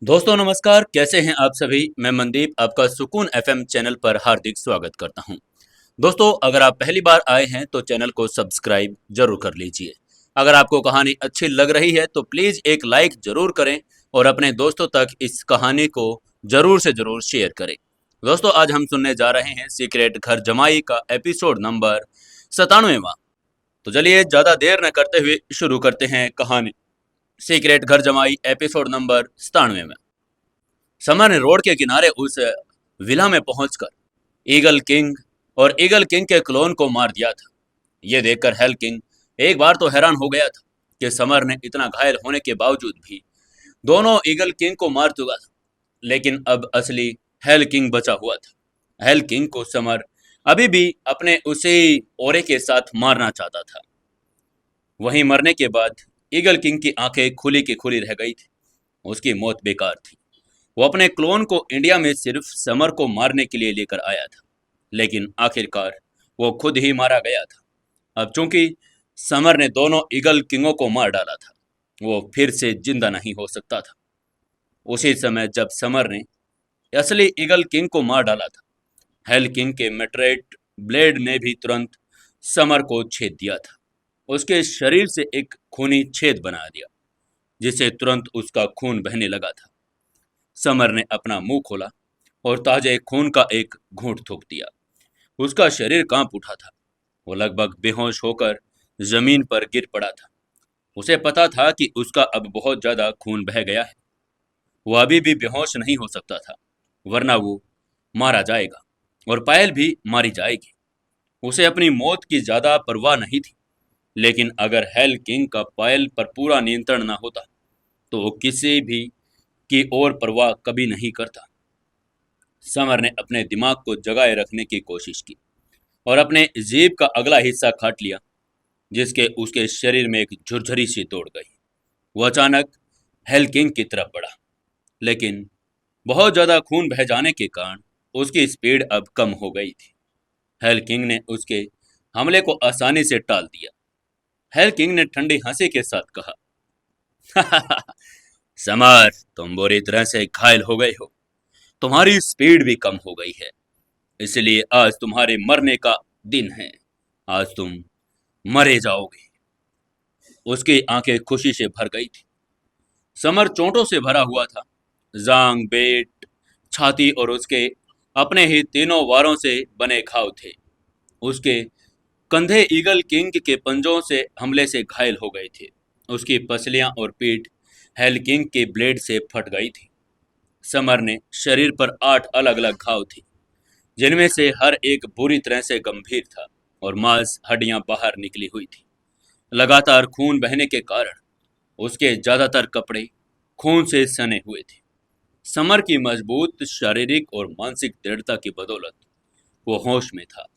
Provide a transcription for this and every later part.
दोस्तों नमस्कार, कैसे हैं आप सभी। मैं मनदीप आपका सुकून एफएम चैनल पर हार्दिक स्वागत करता हूं। दोस्तों, अगर आप पहली बार आए हैं तो चैनल को सब्सक्राइब जरूर कर लीजिए। अगर आपको कहानी अच्छी लग रही है तो प्लीज़ एक लाइक जरूर करें और अपने दोस्तों तक इस कहानी को जरूर से जरूर शेयर करें। दोस्तों, आज हम सुनने जा रहे हैं सीक्रेट घर जमाई का एपिसोड नंबर 97वां। तो चलिए ज़्यादा देर न करते हुए शुरू करते हैं कहानी। सीक्रेट घर जमाई एपिसोड नंबर 97 में समर ने रोड के किनारे उस विला में पहुंचकर ईगल किंग और ईगल किंग के क्लोन को मार दिया था। यह देखकर हेल किंग एक बार तो हैरान हो गया था कि समर ने इतना घायल होने के बावजूद भी दोनों ईगल किंग को मार चुका था। लेकिन अब असली हेल किंग बचा हुआ था। हेल किंग को समर अभी भी अपने उसी ओरे के साथ मारना चाहता था। वहीं मरने के बाद ईगल किंग की आंखें खुली की खुली रह गई थी। उसकी मौत बेकार थी। वो अपने क्लोन को इंडिया में सिर्फ समर को मारने के लिए लेकर आया था, लेकिन आखिरकार वो खुद ही मारा गया था। अब चूंकि समर ने दोनों ईगल किंगों को मार डाला था, वो फिर से जिंदा नहीं हो सकता था। उसी समय जब समर ने असली ईगल किंग को मार डाला था, हेल किंग के मेट्रेट ब्लेड ने भी तुरंत समर को छेद दिया था। उसके शरीर से एक खूनी छेद बना दिया, जिससे तुरंत उसका खून बहने लगा था। समर ने अपना मुंह खोला और ताजे खून का एक घूंट थूक दिया। उसका शरीर कांप उठा था। वो लगभग बेहोश होकर जमीन पर गिर पड़ा था। उसे पता था कि उसका अब बहुत ज्यादा खून बह गया है। वो अभी भी बेहोश नहीं हो सकता था, वरना वो मारा जाएगा और पायल भी मारी जाएगी। उसे अपनी मौत की ज्यादा परवाह नहीं थी, लेकिन अगर हेल किंग का पायल पर पूरा नियंत्रण न होता तो वो किसी भी की और परवाह कभी नहीं करता। समर ने अपने दिमाग को जगाए रखने की कोशिश की और अपने जीभ का अगला हिस्सा काट लिया, जिसके उसके शरीर में एक झुरझुरी सी दौड़ गई। वो अचानक हेल किंग की तरफ बढ़ा, लेकिन बहुत ज्यादा खून बह जाने के कारण उसकी स्पीड अब कम हो गई थी। हेल किंग ने उसके हमले को आसानी से टाल दिया। हेल किंग ने ठंडी हंसी के साथ कहा, समर, तुम बुरी तरह से घायल हो गए हो। तुम्हारी स्पीड भी कम हो गई है, इसलिए आज तुम्हारे मरने का दिन है। आज तुम मरे जाओगे। उसकी आंखें खुशी से भर गई थी। समर चोटों से भरा हुआ था। जांग, पेट, छाती और उसके अपने ही तीनों वारों से बने घाव थे। उसके कंधे ईगल किंग के पंजों से हमले से घायल हो गए थे। उसकी पसलियां और पीठ हेल किंग के ब्लेड से फट गई थी। समर ने शरीर पर 8 अलग अलग घाव थे, जिनमें से हर एक बुरी तरह से गंभीर था और मांस हड्डियां बाहर निकली हुई थी। लगातार खून बहने के कारण उसके ज्यादातर कपड़े खून से सने हुए थे। समर की मजबूत शारीरिक और मानसिक दृढ़ता की बदौलत वो होश में था।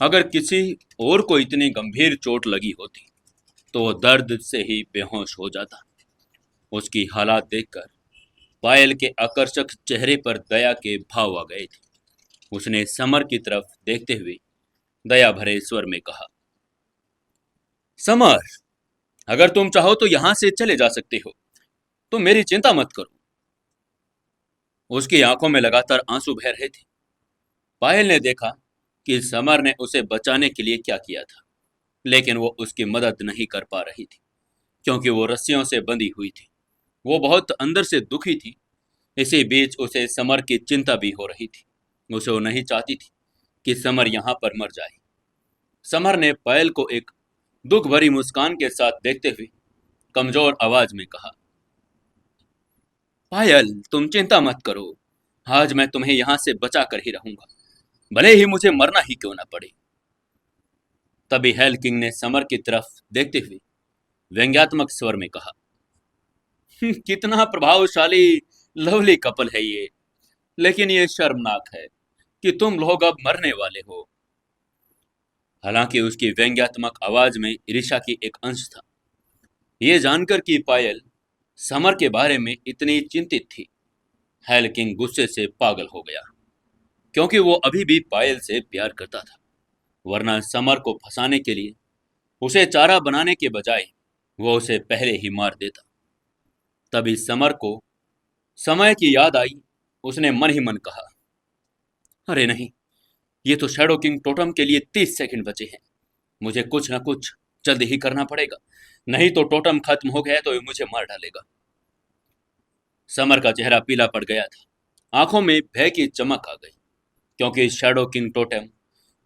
अगर किसी और को इतनी गंभीर चोट लगी होती तो वो दर्द से ही बेहोश हो जाता। उसकी हालात देखकर पायल के आकर्षक चेहरे पर दया के भाव आ गए थे। उसने समर की तरफ देखते हुए दया भरे स्वर में कहा, समर, अगर तुम चाहो तो यहां से चले जा सकते हो। तुम मेरी चिंता मत करो। उसकी आंखों में लगातार आंसू बह रहे थे। पायल ने देखा कि समर ने उसे बचाने के लिए क्या किया था, लेकिन वो उसकी मदद नहीं कर पा रही थी, क्योंकि वो रस्सियों से बंधी हुई थी। वो बहुत अंदर से दुखी थी। इसी बीच उसे समर की चिंता भी हो रही थी। उसे वो नहीं चाहती थी कि समर यहाँ पर मर जाए। समर ने पायल को एक दुख भरी मुस्कान के साथ देखते हुए कमजोर आवाज में कहा, पायल, तुम चिंता मत करो। आज मैं तुम्हें यहां से बचा कर ही रहूंगा, भले ही मुझे मरना ही क्यों ना पड़े। तभी हेल किंग ने समर की तरफ देखते हुए व्यंग्यात्मक स्वर में कहा, कितना प्रभावशाली लवली कपल है ये, लेकिन ये शर्मनाक है कि तुम लोग अब मरने वाले हो। हालांकि उसकी व्यंग्यात्मक आवाज में ईर्ष्या की एक अंश था। ये जानकर कि पायल समर के बारे में इतनी चिंतित थी, हेल किंग गुस्से से पागल हो गया, क्योंकि वो अभी भी पायल से प्यार करता था। वरना समर को फंसाने के लिए उसे चारा बनाने के बजाय वो उसे पहले ही मार देता। तभी समर को समय की याद आई। उसने मन ही मन कहा, अरे नहीं, ये तो शैडो किंग टोटम के लिए 30 सेकंड बचे हैं। मुझे कुछ ना कुछ जल्दी ही करना पड़ेगा, नहीं तो टोटम खत्म हो गया तो ये मुझे मार डालेगा। समर का चेहरा पीला पड़ गया था, आंखों में भय की चमक आ गई, क्योंकि शैडो किंग टोटम,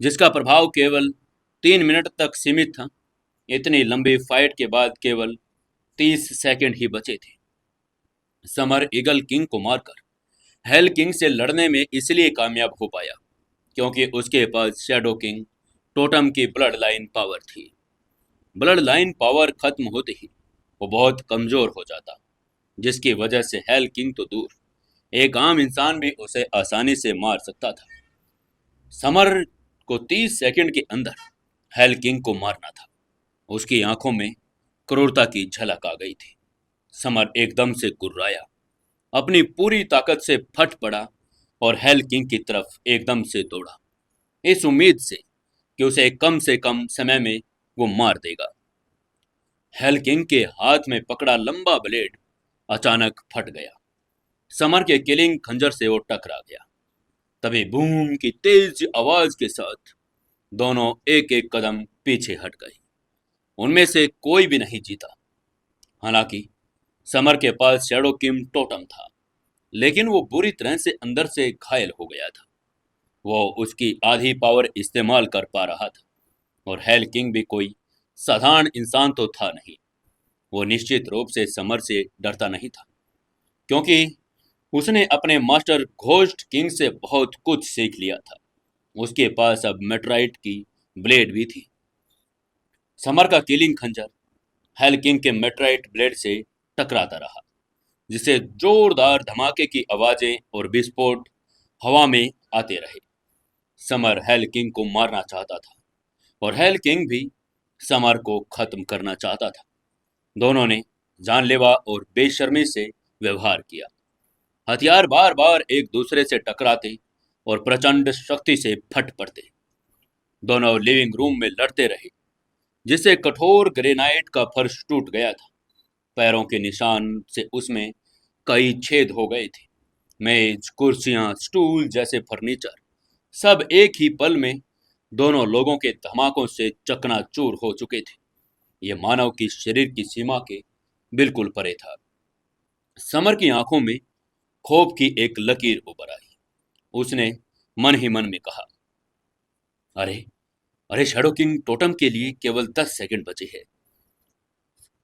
जिसका प्रभाव केवल 3 मिनट तक सीमित था, इतनी लंबी फाइट के बाद केवल 30 सेकंड ही बचे थे। समर ईगल किंग को मारकर हेल किंग से लड़ने में इसलिए कामयाब हो पाया क्योंकि उसके पास शैडो किंग टोटम की ब्लड लाइन पावर थी। ब्लड लाइन पावर खत्म होते ही वो बहुत कमजोर हो जाता, जिसकी वजह से हेल किंग तो दूर, एक आम इंसान भी उसे आसानी से मार सकता था। समर को 30 सेकंड के अंदर हेल किंग को मारना था। उसकी आंखों में क्रूरता की झलक आ गई थी। समर एकदम से गुर्राया, अपनी पूरी ताकत से फट पड़ा और हेल किंग की तरफ एकदम से दौड़ा, इस उम्मीद से कि उसे कम से कम समय में वो मार देगा। हेल किंग के हाथ में पकड़ा लंबा ब्लेड अचानक फट गया। समर के किलिंग खंजर से वो टकरा गया। तभी बूम की तेज आवाज के साथ दोनों एक एक कदम पीछे हट गए। उनमें से कोई भी नहीं जीता। हालांकि समर के पास शैडो किंग टोटम था, लेकिन वो बुरी तरह से अंदर से घायल हो गया था। वो उसकी आधी पावर इस्तेमाल कर पा रहा था, और हेल किंग भी कोई साधारण इंसान तो था नहीं। वो निश्चित रूप से समर से डरता नहीं था, क्योंकि उसने अपने मास्टर घोस्ट किंग से बहुत कुछ सीख लिया था। उसके पास अब मेट्राइट की ब्लेड भी थी। समर का किलिंग खंजर हेल किंग के मेट्राइट ब्लेड से टकराता रहा, जिससे जोरदार धमाके की आवाजें और विस्फोट हवा में आते रहे। समर हेल किंग को मारना चाहता था, और हेल किंग भी समर को खत्म करना चाहता था। दोनों ने जानलेवा और बेशर्मी से व्यवहार किया। हथियार बार बार एक दूसरे से टकराते और प्रचंड शक्ति से फट पड़ते। दोनों लिविंग रूम में लड़ते रहे, जिससे कठोर ग्रेनाइट का फर्श टूट गया था। पैरों के निशान से उसमें कई छेद हो गए थे। मेज, कुर्सियां, स्टूल जैसे फर्नीचर सब एक ही पल में दोनों लोगों के धमाकों से चकनाचूर हो चुके थे। यह मानव की शरीर की सीमा के बिल्कुल परे था। समर की आंखों में क्षोभ की एक लकीर उभर आई। उसने मन ही मन में कहा, अरे अरे, शैडो किंग टोटम के लिए केवल 10 सेकंड बचे हैं।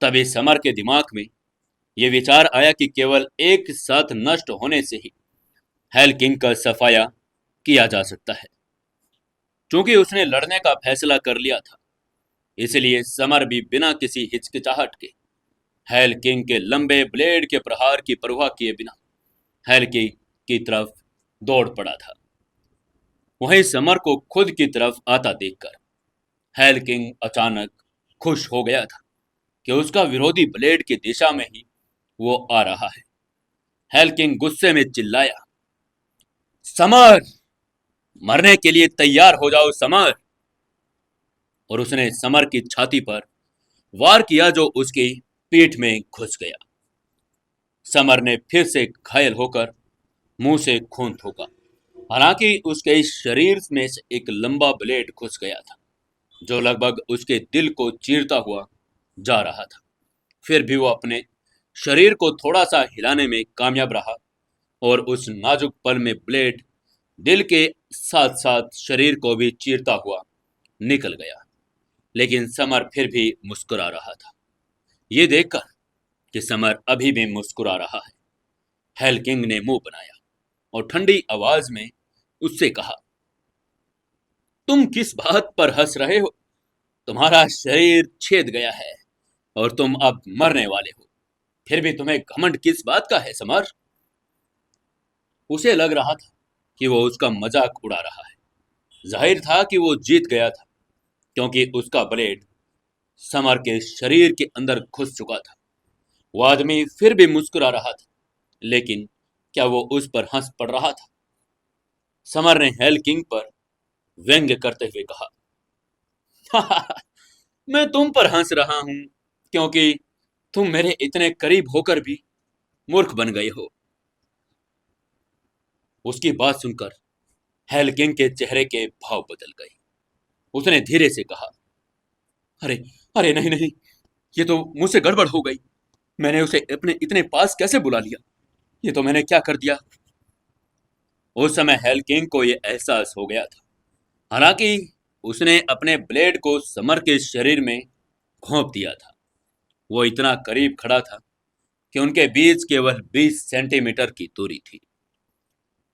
तभी समर के दिमाग में यह विचार आया कि केवल एक साथ नष्ट होने से ही हेल किंग का सफाया किया जा सकता है। चूंकि उसने लड़ने का फैसला कर लिया था, इसलिए समर भी बिना किसी हिचकिचाहट के हेल किंग के लंबे ब्लेड के प्रहार की परवाह किए बिना हेल किंग की तरफ दौड़ पड़ा था। वहीं समर को खुद की तरफ आता देखकर हेल किंग अचानक खुश हो गया था कि उसका विरोधी ब्लेड की दिशा में ही वो आ रहा है। हेल किंग गुस्से में चिल्लाया, समर, मरने के लिए तैयार हो जाओ समर। और उसने समर की छाती पर वार किया, जो उसकी पीठ में घुस गया। समर ने फिर से घायल होकर मुंह से खून थूका। हालांकि उसके शरीर में से एक लंबा ब्लेड घुस गया था, जो लगभग उसके दिल को चीरता हुआ जा रहा था। फिर भी वो अपने शरीर को थोड़ा सा हिलाने में कामयाब रहा, और उस नाजुक पल में ब्लेड दिल के साथ साथ शरीर को भी चीरता हुआ निकल गया। लेकिन समर फिर भी मुस्कुरा रहा था। ये देखकर कि समर अभी भी मुस्कुरा रहा है, हेल किंग ने मुंह बनाया और ठंडी आवाज में उससे कहा, तुम किस बात पर हंस रहे हो? तुम्हारा शरीर छेद गया है और तुम अब मरने वाले हो। फिर भी तुम्हें घमंड किस बात का है समर? उसे लग रहा था कि वो उसका मजाक उड़ा रहा है। जाहिर था कि वो जीत गया था, क्योंकि उसका ब्लेड समर के शरीर के अंदर घुस चुका था। वो आदमी फिर भी मुस्कुरा रहा था, लेकिन क्या वो उस पर हंस पड़ रहा था? समर ने हेल किंग पर व्यंग्य करते हुए कहा, मैं तुम पर हंस रहा हूं क्योंकि तुम मेरे इतने करीब होकर भी मूर्ख बन गए हो। उसकी बात सुनकर हेल किंग के चेहरे के भाव बदल गए। उसने धीरे से कहा, अरे अरे नहीं नहीं, ये तो मुझसे गड़बड़ हो गई। मैंने उसे अपने इतने पास कैसे बुला लिया? ये तो मैंने क्या कर दिया? उस समय हेल किंग को यह एहसास हो गया था। हालांकि उसने अपने ब्लेड को समर के शरीर में घोंप दिया था। वो इतना करीब खड़ा था कि उनके बीच केवल 20 सेंटीमीटर की दूरी थी।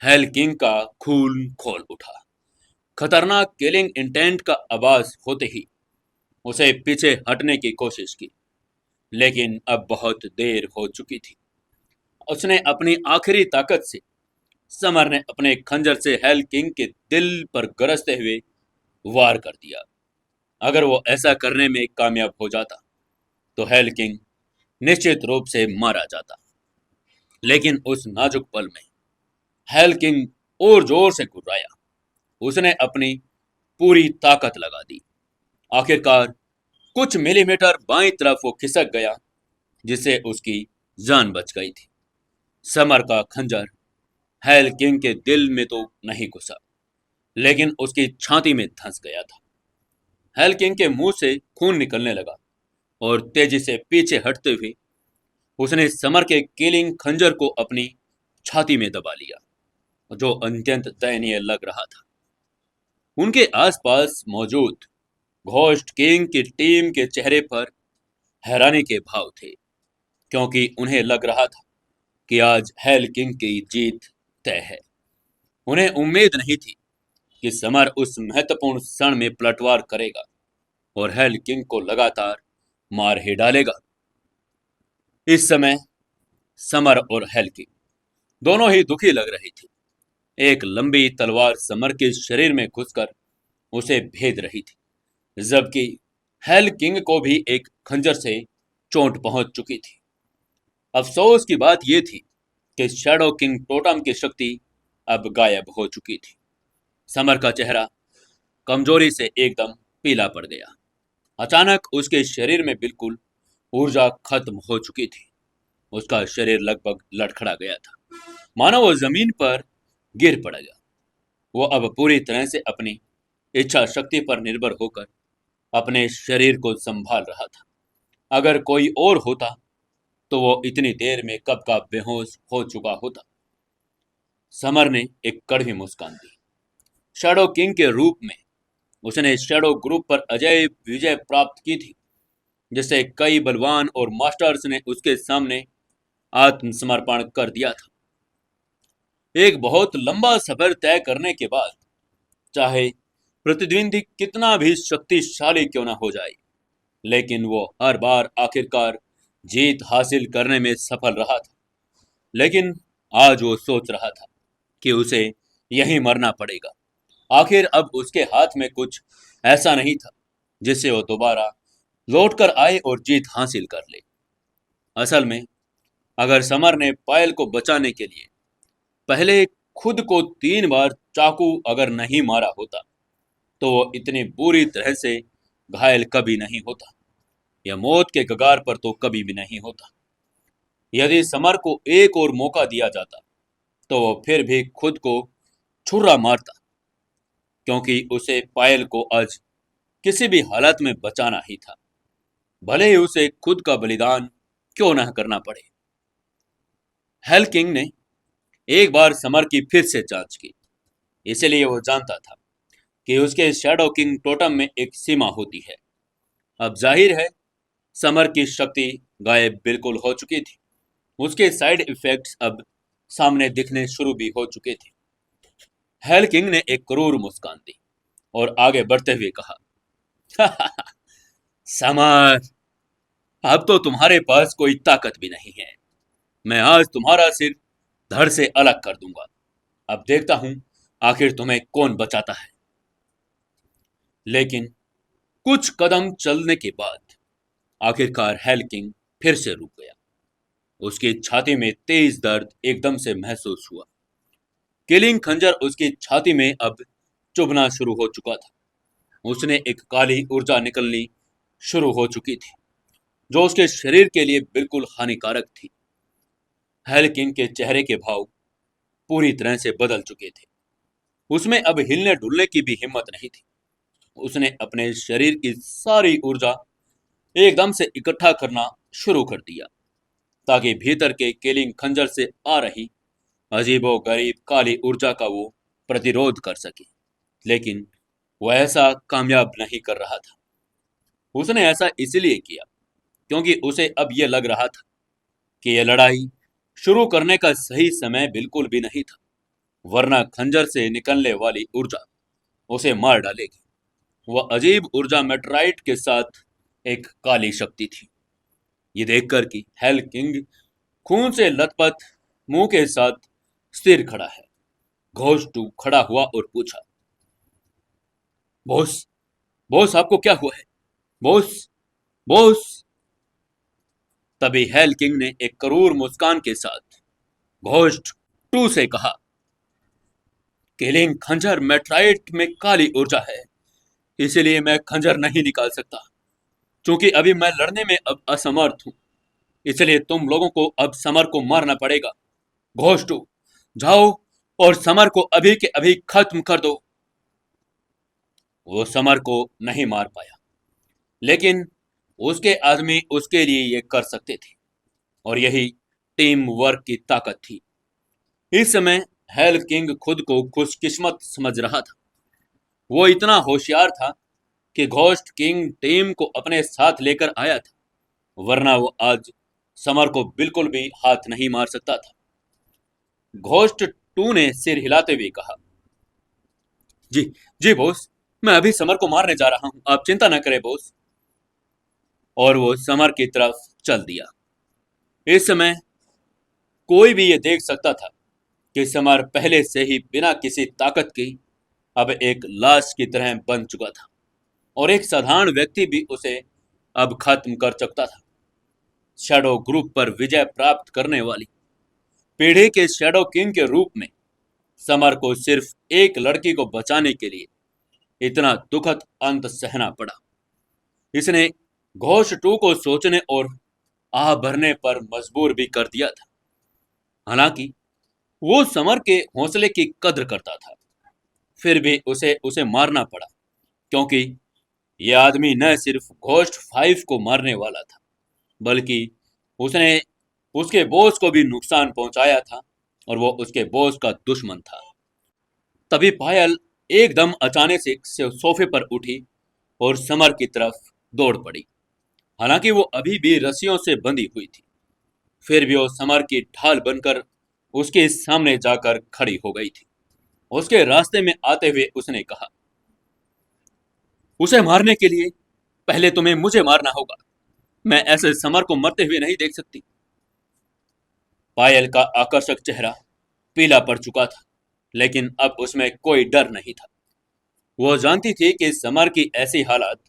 हेल किंग का खून खोल उठा। खतरनाक किलिंग इंटेंट का आवाज होते ही उसे पीछे हटने की कोशिश की, लेकिन अब बहुत देर हो चुकी थी। उसने अपनी आखिरी ताकत से समर ने अपने खंजर से हेल किंग के दिल पर गरजते हुए वार कर दिया। अगर वो ऐसा करने में कामयाब हो जाता तो हेल किंग निश्चित रूप से मारा जाता। लेकिन उस नाजुक पल में हेल किंग और जोर से गुर्राया। उसने अपनी पूरी ताकत लगा दी। आखिरकार कुछ मिलीमीटर बाईं तरफ वो खिसक गया, जिससे उसकी जान बच गई थी। समर का खंजर हेल किंग के दिल में तो नहीं घुसा, लेकिन उसकी छाती में धंस गया था। हेल किंग के मुंह से खून निकलने लगा और तेजी से पीछे हटते हुए उसने समर के किलिंग खंजर को अपनी छाती में दबा लिया, जो अत्यंत दयनीय लग रहा था। उनके आसपास मौजूद घोस्ट किंग की टीम के चेहरे पर हैरानी के भाव थे, क्योंकि उन्हें लग रहा था कि आज हेल किंग की जीत तय है। उन्हें उम्मीद नहीं थी कि समर उस महत्वपूर्ण क्षण में पलटवार करेगा और हेल किंग को लगातार मार ही डालेगा। इस समय समर और हेल किंग दोनों ही दुखी लग रही थी। एक लंबी तलवार समर के शरीर में घुसकर उसे भेद रही थी, जबकि हेल किंग को भी एक खंजर से चोट पहुंच चुकी थी। अफसोस की बात यह थी कि शैडो किंग टोटम की शक्ति अब गायब हो चुकी थी। समर का चेहरा कमजोरी से एकदम पीला पड़ गया। अचानक उसके शरीर में बिल्कुल ऊर्जा खत्म हो चुकी थी। उसका शरीर लगभग लड़खड़ा गया था, मानो वो जमीन पर गिर पड़ेगा। वो अब पूरी तरह से अपनी इच्छा शक्ति पर निर्भर होकर अपने शरीर को संभाल रहा था। अगर कोई और होता तो वो इतनी देर में कब का बेहोश हो चुका होता। समर ने एक कड़वी मुस्कान दी। शैडो किंग के रूप में उसने शैडो ग्रुप पर अजय विजय प्राप्त की थी, जिससे कई बलवान और मास्टर्स ने उसके सामने आत्मसमर्पण कर दिया था। एक बहुत लंबा सफर तय करने के बाद, चाहे प्रतिद्वंदी कितना भी शक्तिशाली क्यों ना हो जाए, लेकिन वो हर बार आखिरकार जीत हासिल करने में सफल रहा था। लेकिन आज वो सोच रहा था कि उसे यहीं मरना पड़ेगा। आखिर अब उसके हाथ में कुछ ऐसा नहीं था जिससे वो दोबारा लौटकर आए और जीत हासिल कर ले। असल में अगर समर ने पायल को बचाने के लिए पहले खुद को 3 बार चाकू अगर नहीं मारा होता, तो वो इतनी बुरी तरह से घायल कभी नहीं होता, या मौत के कगार पर तो कभी भी नहीं होता। यदि समर को एक और मौका दिया जाता तो वो फिर भी खुद को छुरा मारता, क्योंकि उसे पायल को आज किसी भी हालत में बचाना ही था, भले ही उसे खुद का बलिदान क्यों न करना पड़े। हेल किंग ने एक बार समर की फिर से जांच की, इसलिए वो जानता था कि उसके शैडो किंग टोटम में एक सीमा होती है। अब जाहिर है समर की शक्ति गायब बिल्कुल हो चुकी थी। उसके साइड इफेक्ट्स अब सामने दिखने शुरू भी हो चुके थे। हेल किंग ने एक क्रूर मुस्कान दी और आगे बढ़ते हुए कहा, समर, अब तो तुम्हारे पास कोई ताकत भी नहीं है। मैं आज तुम्हारा सिर धड़ से अलग कर दूंगा। अब देखता हूं आखिर तुम्हें कौन बचाता है। लेकिन कुछ कदम चलने के बाद आखिरकार हेल किंग फिर से रुक गया। उसकी छाती में तेज दर्द एकदम से महसूस हुआ। किलिंग खंजर उसकी छाती में अब चुभना शुरू हो चुका था। उसने एक काली ऊर्जा निकलनी शुरू हो चुकी थी, जो उसके शरीर के लिए बिल्कुल हानिकारक थी। हेल किंग के चेहरे के भाव पूरी तरह से बदल चुके थे। उसमें अब हिलने डुलने की भी हिम्मत नहीं थी। उसने अपने शरीर की सारी ऊर्जा एकदम से इकट्ठा करना शुरू कर दिया, ताकि भीतर के केलिंग खंजर से आ रही अजीबो गरीब काली ऊर्जा का वो प्रतिरोध कर सके। लेकिन वह ऐसा कामयाब नहीं कर रहा था। उसने ऐसा इसलिए किया क्योंकि उसे अब यह लग रहा था कि यह लड़ाई शुरू करने का सही समय बिल्कुल भी नहीं था, वरना खंजर से निकलने वाली ऊर्जा उसे मार डालेगी। वह अजीब ऊर्जा मेटराइट के साथ एक काली शक्ति थी। ये देखकर कि हेल किंग खून से लथपथ मुंह के साथ स्थिर खड़ा है, घोष टू खड़ा हुआ और पूछा, बॉस, बॉस आपको क्या हुआ है? Boss, boss. तभी हेल किंग ने एक क्रूर मुस्कान के साथ घोष टू से कहा, किलिंग खंजर मेट्राइट में काली ऊर्जा है, इसलिए मैं खंजर नहीं निकाल सकता। क्योंकि अभी मैं लड़ने में अब असमर्थ हूं, इसलिए तुम लोगों को अब समर को मारना पड़ेगा। घोष टू, जाओ और समर को अभी के अभी खत्म कर दो। वो समर को नहीं मार पाया, लेकिन उसके आदमी उसके लिए ये कर सकते थे, और यही टीम वर्क की ताकत थी। इस समय हेल किंग खुद को खुशकिस्मत समझ रहा था। वो इतना होशियार था कि घोस्ट किंग टीम को अपने साथ लेकर आया था, वरना वो आज समर को बिल्कुल भी हाथ नहीं मार सकता था। घोस्ट टू ने सिर हिलाते हुए कहा, जी, जी बॉस, मैं अभी समर को मारने जा रहा हूं, आप चिंता न करें बॉस। और वो समर की तरफ चल दिया। इस समय कोई भी ये देख सकता था कि समर पहले से ही बिना किसी ताकत की अब एक लाश की तरह बन चुका था, और एक साधारण व्यक्ति भी उसे अब खत्म कर सकता था। शैडो ग्रुप पर विजय प्राप्त करने वाली पीढ़ी के शैडो किंग के रूप में समर को सिर्फ एक लड़की को बचाने के लिए इतना दुखद अंत सहना पड़ा। इसने घोष टू को सोचने और आह भरने पर मजबूर भी कर दिया था। हालांकि वो समर के हौसले की कद्र करता था, फिर भी उसे उसे मारना पड़ा, क्योंकि यह आदमी न सिर्फ घोस्ट 5 को मारने वाला था, बल्कि उसने उसके बॉस को भी नुकसान पहुंचाया था, और वो उसके बॉस का दुश्मन था। तभी पायल एकदम अचानक से सोफे पर उठी और समर की तरफ दौड़ पड़ी। हालांकि वो अभी भी रस्सियों से बंधी हुई थी, फिर भी वो समर की ढाल बनकर उसके सामने जाकर खड़ी हो गई थी। उसके रास्ते में आते हुए उसने कहा, उसे मारने के लिए पहले तुम्हें मुझे मारना होगा। मैं ऐसे समर को मरते हुए नहीं देख सकती। पायल का आकर्षक चेहरा पीला पड़ चुका था, लेकिन अब उसमें कोई डर नहीं था। वो जानती थी कि समर की ऐसी हालत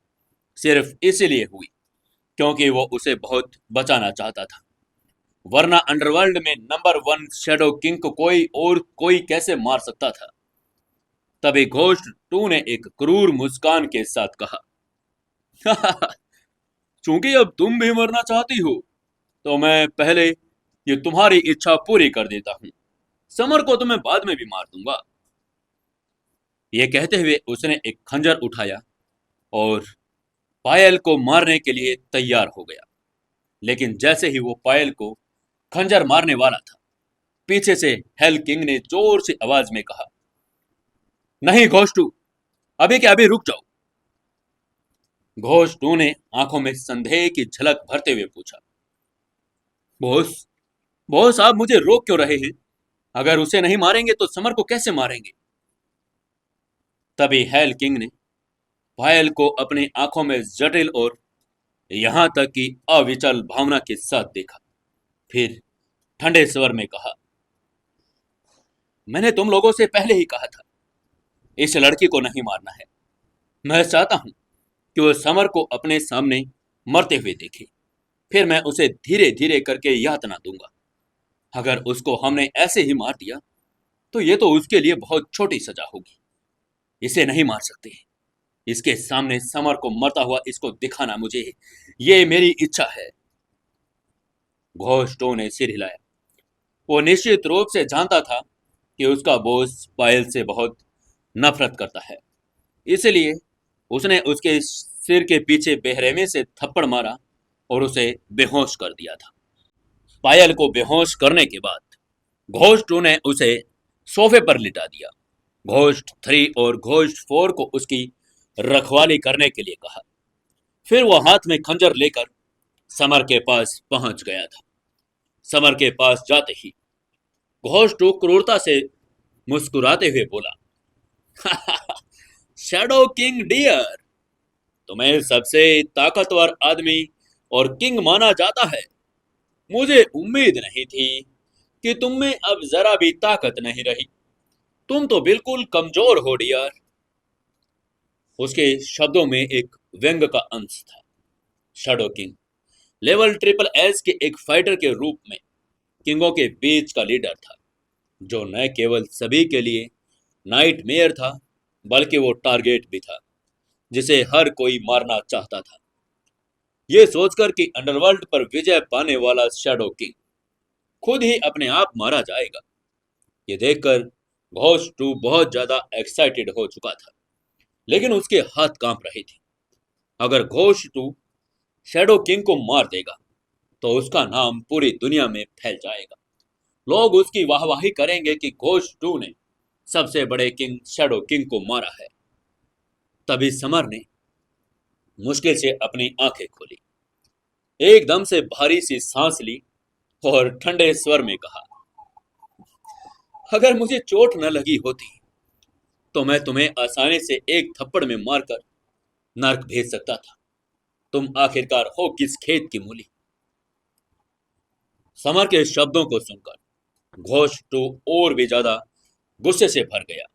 सिर्फ इसलिए हुई क्योंकि वो उसे बहुत बचाना चाहता था, वरना अंडरवर्ल्ड में नंबर 1 शैडो किंग को कोई कैसे मार सकता था। तभी घोस्ट टू ने एक क्रूर मुस्कान के साथ कहा, चूंकि अब तुम भी मरना चाहती हो, तो मैं पहले ये तुम्हारी इच्छा पूरी कर देता हूं। समर को तो मैं बाद में भी मार दूंगा। ये कहते हुए उसने एक खंजर उठाया और पायल को मारने के लिए तैयार हो गया। लेकिन जैसे ही वो पायल को खंजर मारने वाला था, पीछे से हेल किंग ने जोर से आवाज में कहा, नहीं घोष्टू, अभी के अभी रुक जाओ। घोष्टू ने आंखों में संदेह की झलक भरते हुए पूछा, बॉस, बॉस आप मुझे रोक क्यों रहे हैं? अगर उसे नहीं मारेंगे तो समर को कैसे मारेंगे? तभी हेल किंग ने पायल को अपनी आंखों में जटिल और यहां तक कि अविचल भावना के साथ देखा। फिर ठंडे स्वर में कहा, मैंने तुम लोगों से पहले ही कहा था, इस लड़की को नहीं मारना है। मैं चाहता हूं कि वह समर को अपने सामने मरते हुए देखे, फिर मैं उसे धीरे धीरे करके यातना दूंगा। अगर उसको हमने ऐसे ही मार दिया तो ये तो उसके लिए बहुत छोटी सजा होगी। इसे नहीं मार सकते। इसके सामने समर को मरता हुआ इसको दिखाना मुझे, ये मेरी इच्छा है। घोस्टो ने सिर हिलाया। वो निश्चित रूप से जानता था कि उसका बॉस पायल से बहुत नफरत करता है। इसलिए उसने उसके सिर के पीछे बेरहमी से थप्पड़ मारा और उसे बेहोश कर दिया था। पायल को बेहोश करने के बाद घोस्ट 2 ने उसे सोफे पर लिटा दिया। घोस्ट 3 और घोस्ट 4 को उसकी रखवाली करने के लिए कहा। फिर वो हाथ में खंजर लेकर समर के पास पहुंच गया था। समर के पास जाते ही घोस्ट 2 क्रूरता से मुस्कुराते हुए बोला, शैडो किंग डियर, तुम्हें सबसे ताकतवर आदमी और किंग माना जाता है। मुझे उम्मीद नहीं थी कि तुम में अब जरा भी ताकत नहीं रही। तुम तो बिल्कुल कमजोर हो डियर। उसके शब्दों में एक व्यंग का अंश था। Shadow king level triple S के एक फाइटर के रूप में किंगों के बीच का लीडर था, जो न केवल सभी के लिए नाइट मेयर था, बल्कि वो टारगेट भी था जिसे हर कोई मारना चाहता था। ये सोचकर कि अंडरवर्ल्ड पर विजय पाने वाला शैडो किंग खुद ही अपने आप मारा जाएगा, ये देखकर घोस्ट 2 बहुत ज्यादा एक्साइटेड हो चुका था। लेकिन उसके हाथ कांप रहे थे। अगर घोस्ट 2 शैडो किंग को मार देगा तो उसका नाम पूरी दुनिया में फैल जाएगा। लोग उसकी वाहवाही करेंगे कि घोस्ट 2 ने सबसे बड़े किंग शैडो किंग को मारा है। तभी समर ने मुश्किल से अपनी आंखें खोली, एकदम से भारी सी सांस ली और ठंडे स्वर में कहा, अगर मुझे चोट न लगी होती तो मैं तुम्हें आसानी से एक थप्पड़ में मारकर नर्क भेज सकता था। तुम आखिरकार हो किस खेत की मूली। समर के शब्दों को सुनकर घोस्ट 2 और भी ज्यादा गुस्से से भर गया।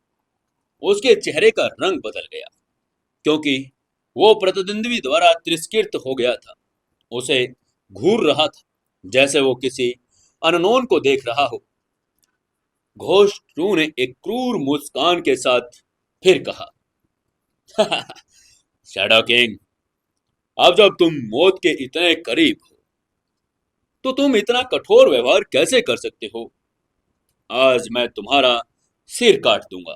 उसके चेहरे का रंग बदल गया, क्योंकि वो प्रतिद्वंद्वी द्वारा तिरस्कृत हो गया था। उसे घूर रहा था जैसे वो किसी अननोन को देख रहा हो। घोस्ट 2 ने एक क्रूर मुस्कान के साथ फिर कहा, शैडो किंग, अब जब तुम मौत के इतने करीब हो तो तुम इतना कठोर व्यवहार कैसे कर सकते हो। आज मैं तुम्हारा सिर काट दूंगा।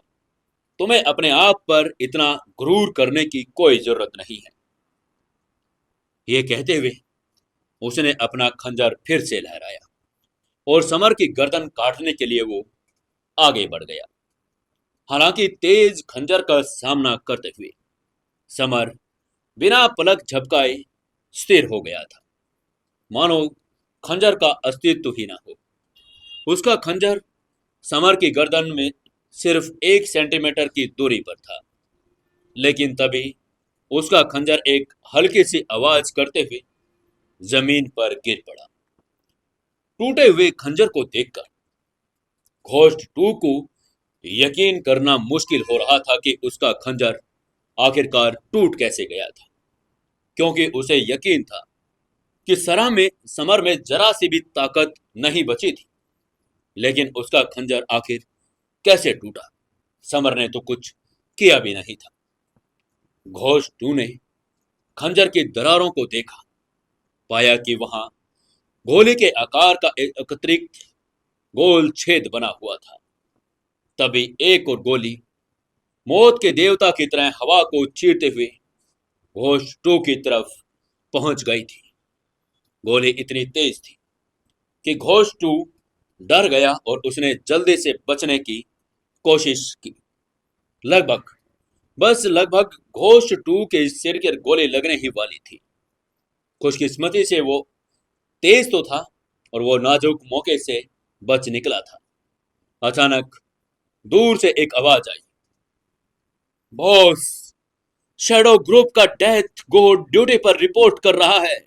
तुम्हें अपने आप पर इतना गुरूर करने की कोई जरूरत नहीं है। ये कहते हुए उसने अपना खंजर फिर से लहराया और समर की गर्दन काटने के लिए वो आगे बढ़ गया। हालांकि तेज खंजर का सामना करते हुए समर बिना पलक झपकाए स्थिर हो गया था, मानो खंजर का अस्तित्व ही ना हो। उसका खंजर समर की गर्दन में सिर्फ 1 सेंटीमीटर की दूरी पर था, लेकिन तभी उसका खंजर एक हल्की सी आवाज करते हुए जमीन पर गिर पड़ा। टूटे हुए खंजर को देखकर घोस्ट 2 को यकीन करना मुश्किल हो रहा था कि उसका खंजर आखिरकार टूट कैसे गया था, क्योंकि उसे यकीन था कि समर में जरा सी भी ताकत नहीं बची थी। लेकिन उसका खंजर आखिर कैसे टूटा, समर ने तो कुछ किया भी नहीं था। घोस्ट 2 ने खंजर की दरारों को देखा, पाया कि वहां गोली के आकार का एक अतिरिक्त गोल छेद बना हुआ था। तभी एक और गोली मौत के देवता की तरह हवा को चीरते हुए घोस्ट 2 की तरफ पहुंच गई थी। गोली इतनी तेज थी कि घोस्ट 2 डर गया और उसने जल्दी से बचने की कोशिश की। लगभग घोस्ट 2 के सिर के गोली लगने ही वाली थी। खुशकिस्मती से वो तेज तो था और वो नाजुक मौके से बच निकला था। अचानक दूर से एक आवाज आई, बॉस, शैडो ग्रुप का डेथ गोड ड्यूटी पर रिपोर्ट कर रहा है।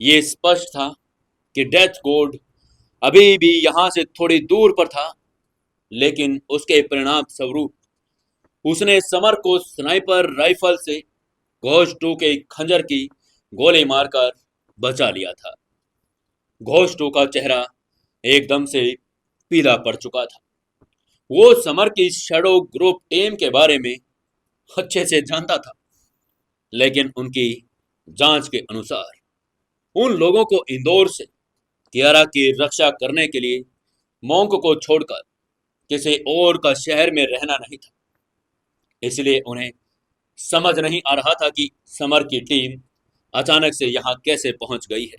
ये स्पष्ट था कि डेथ गोड अभी भी यहां से थोड़ी दूर पर था, लेकिन उसके परिणाम स्वरूप उसने समर को स्नाइपर राइफल से घोस्ट 2 के खंजर की गोली मारकर बचा लिया था। घोस्ट 2 का चेहरा एकदम से पीला पड़ चुका था। वो समर की शैडो ग्रुप टीम के बारे में अच्छे से जानता था, लेकिन उनकी जांच के अनुसार उन लोगों को इंदौर से कियारा की रक्षा करने के लिए मोंक को छोड़कर किसी और का शहर में रहना नहीं था। इसलिए उन्हें समझ नहीं आ रहा था कि समर की टीम अचानक से यहाँ कैसे पहुंच गई है।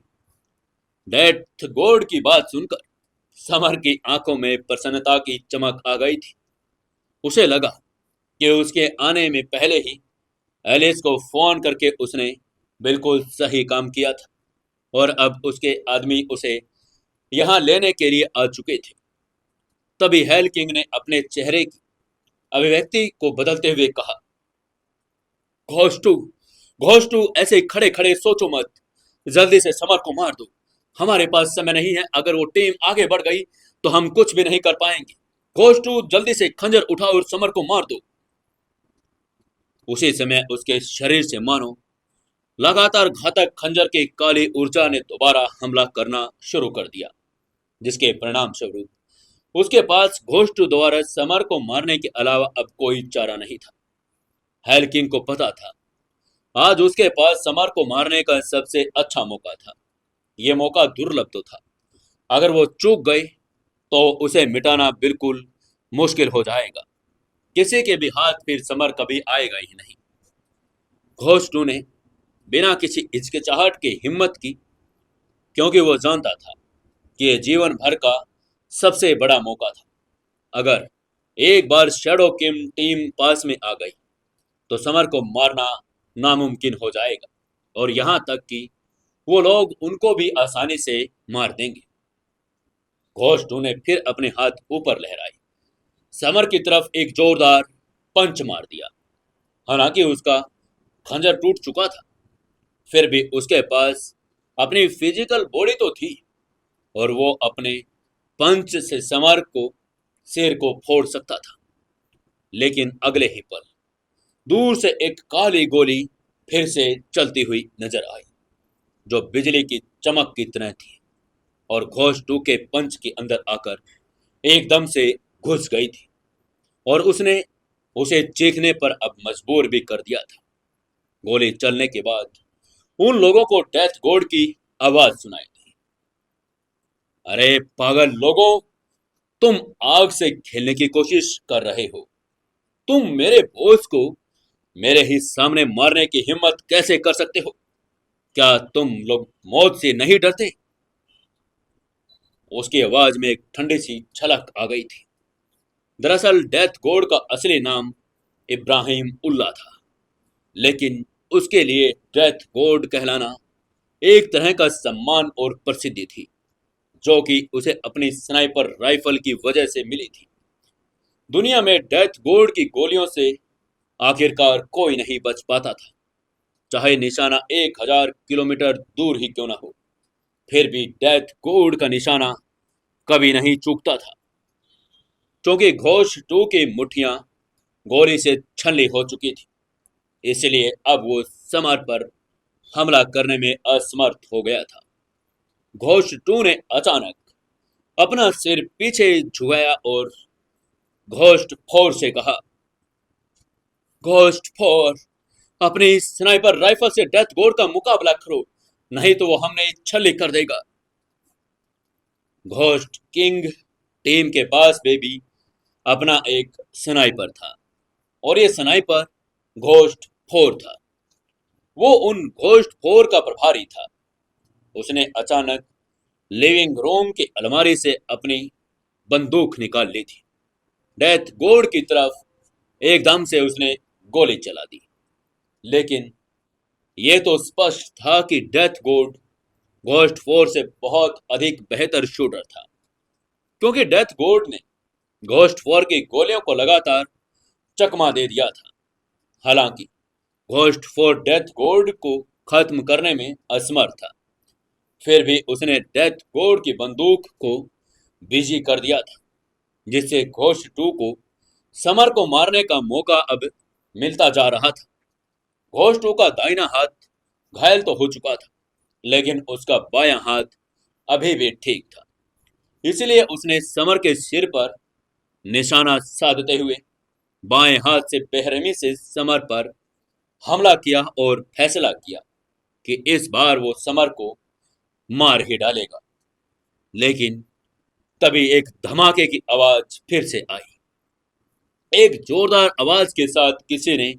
डेथ गोड की बात सुनकर समर की आंखों में प्रसन्नता की चमक आ गई थी। उसे लगा कि उसके आने में पहले ही एलिस को फोन करके उसने बिल्कुल सही काम किया था और अब उसके आदमी उसे यहाँ लेने के लिए आ चुके थे। तभी हेल किंग ने अपने चेहरे की अभिव्यक्ति को बदलते हुए कहा, घोस्टू, घोस्टू, ऐसे खड़े खड़े सोचो मत, जल्दी से समर को मार दो। हमारे पास समय नहीं है, अगर वो टीम आगे बढ़ गई तो हम कुछ भी नहीं कर पाएंगे। घोस्टू, जल्दी से खंजर उठाओ और समर को मार दो। उसी समय उसके शरीर से मानो लगातार घातक खंजर की काली ऊर्जा ने दोबारा हमला करना शुरू कर दिया, जिसके परिणाम स्वरूप उसके पास घोस्टू द्वारा समर को मारने के अलावा अब कोई चारा नहीं था। हेल किंग को पता था आज उसके पास समर को मारने का सबसे अच्छा मौका था। यह मौका दुर्लभ तो था, अगर वो चूक गए तो उसे मिटाना बिल्कुल मुश्किल हो जाएगा। किसी के भी हाथ फिर समर कभी आएगा ही नहीं। घोस्टू ने बिना किसी हिचकिचाहट की हिम्मत की, क्योंकि वो जानता था कि यह जीवन भर का सबसे बड़ा मौका था। अगर एक बार शैडो किम टीम पास में आ गई तो समर को मारना नामुमकिन हो जाएगा और यहां तक कि वो लोग उनको भी आसानी से मार देंगे। घोस्टू ने फिर अपने हाथ ऊपर लहराए, समर की तरफ एक जोरदार पंच मार दिया। हालांकि उसका खंजर टूट चुका था, फिर भी उसके पास अपनी फिजिकल बॉडी तो थी और वो अपने पंच से समर को सिर को फोड़ सकता था। लेकिन अगले ही पल दूर से एक काली गोली फिर से चलती हुई नजर आई, जो बिजली की चमक की तरह थी और घोष टू के पंच के अंदर आकर एकदम से घुस गई थी और उसने उसे चीखने पर अब मजबूर भी कर दिया था। गोली चलने के बाद उन लोगों को डेथ गॉड की आवाज सुनाई दी, अरे पागल लोगों, तुम आग से खेलने की कोशिश कर रहे हो। तुम मेरे बॉस को मेरे ही सामने मारने की हिम्मत कैसे कर सकते हो? क्या तुम लोग मौत से नहीं डरते? उसकी आवाज में एक ठंडी सी छलक आ गई थी। दरअसल डेथ गॉड का असली नाम इब्राहिम उल्ला था, लेकिन उसके लिए डेथ गॉड कहलाना एक तरह का सम्मान और प्रसिद्धि थी, जो कि उसे अपनी स्नाइपर राइफल की वजह से मिली थी। दुनिया में डेथ गॉड की गोलियों से आखिरकार कोई नहीं बच पाता था, चाहे निशाना 1000 किलोमीटर दूर ही क्यों ना हो। फिर भी डेथ गॉड का निशाना कभी नहीं चूकता था, क्योंकि घोष टू की मुट्ठियां गोली से छलनी हो चुकी थी। इसलिए अब वो समर पर हमला करने में असमर्थ हो गया था। घोष टू ने अचानक अपना सिर पीछे झुकाया और घोस्ट फोर से कहा, घोस्ट फोर, अपनी स्नाइपर राइफल से डेथ गोड का मुकाबला करो, नहीं तो वो हमने छल्ली कर देगा। घोस्ट किंग टीम के पास भी अपना एक स्नाइपर था और ये स्नाइपर घोस्ट फोर था। वो उन घोस्ट फोर का प्रभारी था। उसने अचानक लिविंग रूम की अलमारी से अपनी बंदूक निकाल ली थी। डेथ गोड की तरफ एकदम से उसने गोली चला दी, लेकिन यह तो स्पष्ट था कि डेथ गोड घोस्ट फोर से बहुत अधिक बेहतर शूटर था, क्योंकि डेथ गोड ने घोस्ट फोर की गोलियों को लगातार चकमा दे दिया था। हालांकि घोस्ट फोर डेथ गोड को खत्म करने में असमर्थ था, फिर भी उसने डेथ गोड की बंदूक को बिजी कर दिया था, जिससे घोस्ट टू को समर को मारने का मौका अब मिलता जा रहा था। घोस्ट टू का दाहिना हाथ घायल तो हो चुका था, लेकिन उसका बायां हाथ अभी भी ठीक था। इसलिए उसने समर के सिर पर निशाना साधते हुए बाएं हाथ से बेरहमी से समर पर हमला किया और फैसला किया कि इस बार वो समर को मार ही डालेगा। लेकिन तभी एक धमाके की आवाज फिर से आई। एक जोरदार आवाज के साथ किसी ने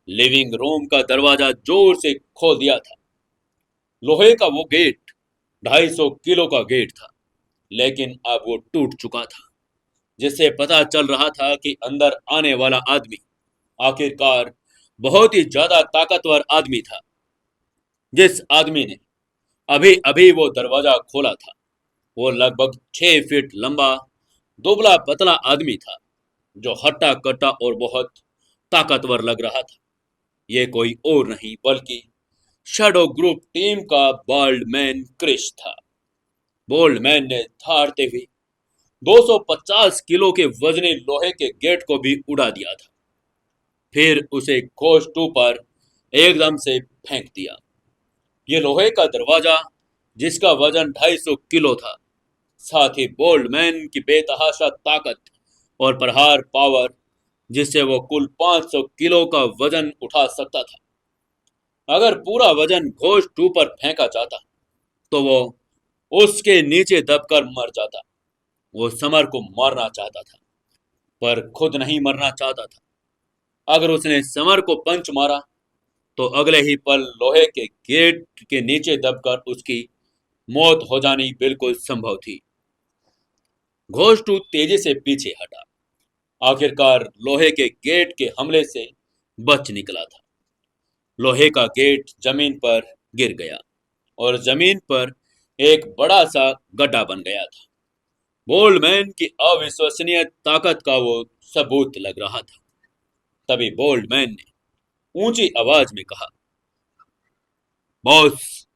लिविंग रूम का दरवाजा जोर से खोल दिया था। लोहे का वो गेट 250 किलो का गेट था, लेकिन अब वो टूट चुका था, जिससे पता चल रहा था कि अंदर आने वाला आदमी आखिरकार बहुत ही ज्यादा ताकतवर आदमी था। जिस आदमी ने अभी अभी वो दरवाजा खोला था, वो लगभग 6 फीट लंबा, दुबला पतला आदमी था, जो हट्टा कट्टा और बहुत ताकतवर लग रहा था। ये कोई और नहीं बल्कि शैडो ग्रुप टीम का बोल्ड मैन क्रिश था। बोल्ड मैन ने धारते हुए 250 किलो के वजनी लोहे के गेट को भी उड़ा दिया था, फिर उसे घोस्ट 2 पर एकदम से फेंक दिया। ये लोहे का दरवाजा, जिसका वजन 250 किलो था, साथ ही बोल्ड मैन की बेतहाशा ताकत और प्रहार पावर, जिससे वो कुल 500 किलो का वजन उठा सकता था। अगर पूरा वजन घोस्ट 2 पर फेंका जाता तो वो उसके नीचे दबकर मर जाता। वो समर को मारना चाहता था, पर खुद नहीं मरना चाहता था। अगर उसने समर को पंच मारा तो अगले ही पल लोहे के गेट के नीचे दबकर उसकी मौत हो जानी बिल्कुल संभव थी। घोस्ट 2 तेजी से पीछे हटा, आखिरकार लोहे के गेट के हमले से बच निकला था। लोहे का गेट जमीन पर गिर गया और जमीन पर एक बड़ा सा गड्ढा बन गया था। बोल्डमैन की अविश्वसनीय ताकत का वो सबूत लग रहा था। तभी बोल्डमैन ने ऊंची आवाज में कहा, बॉस,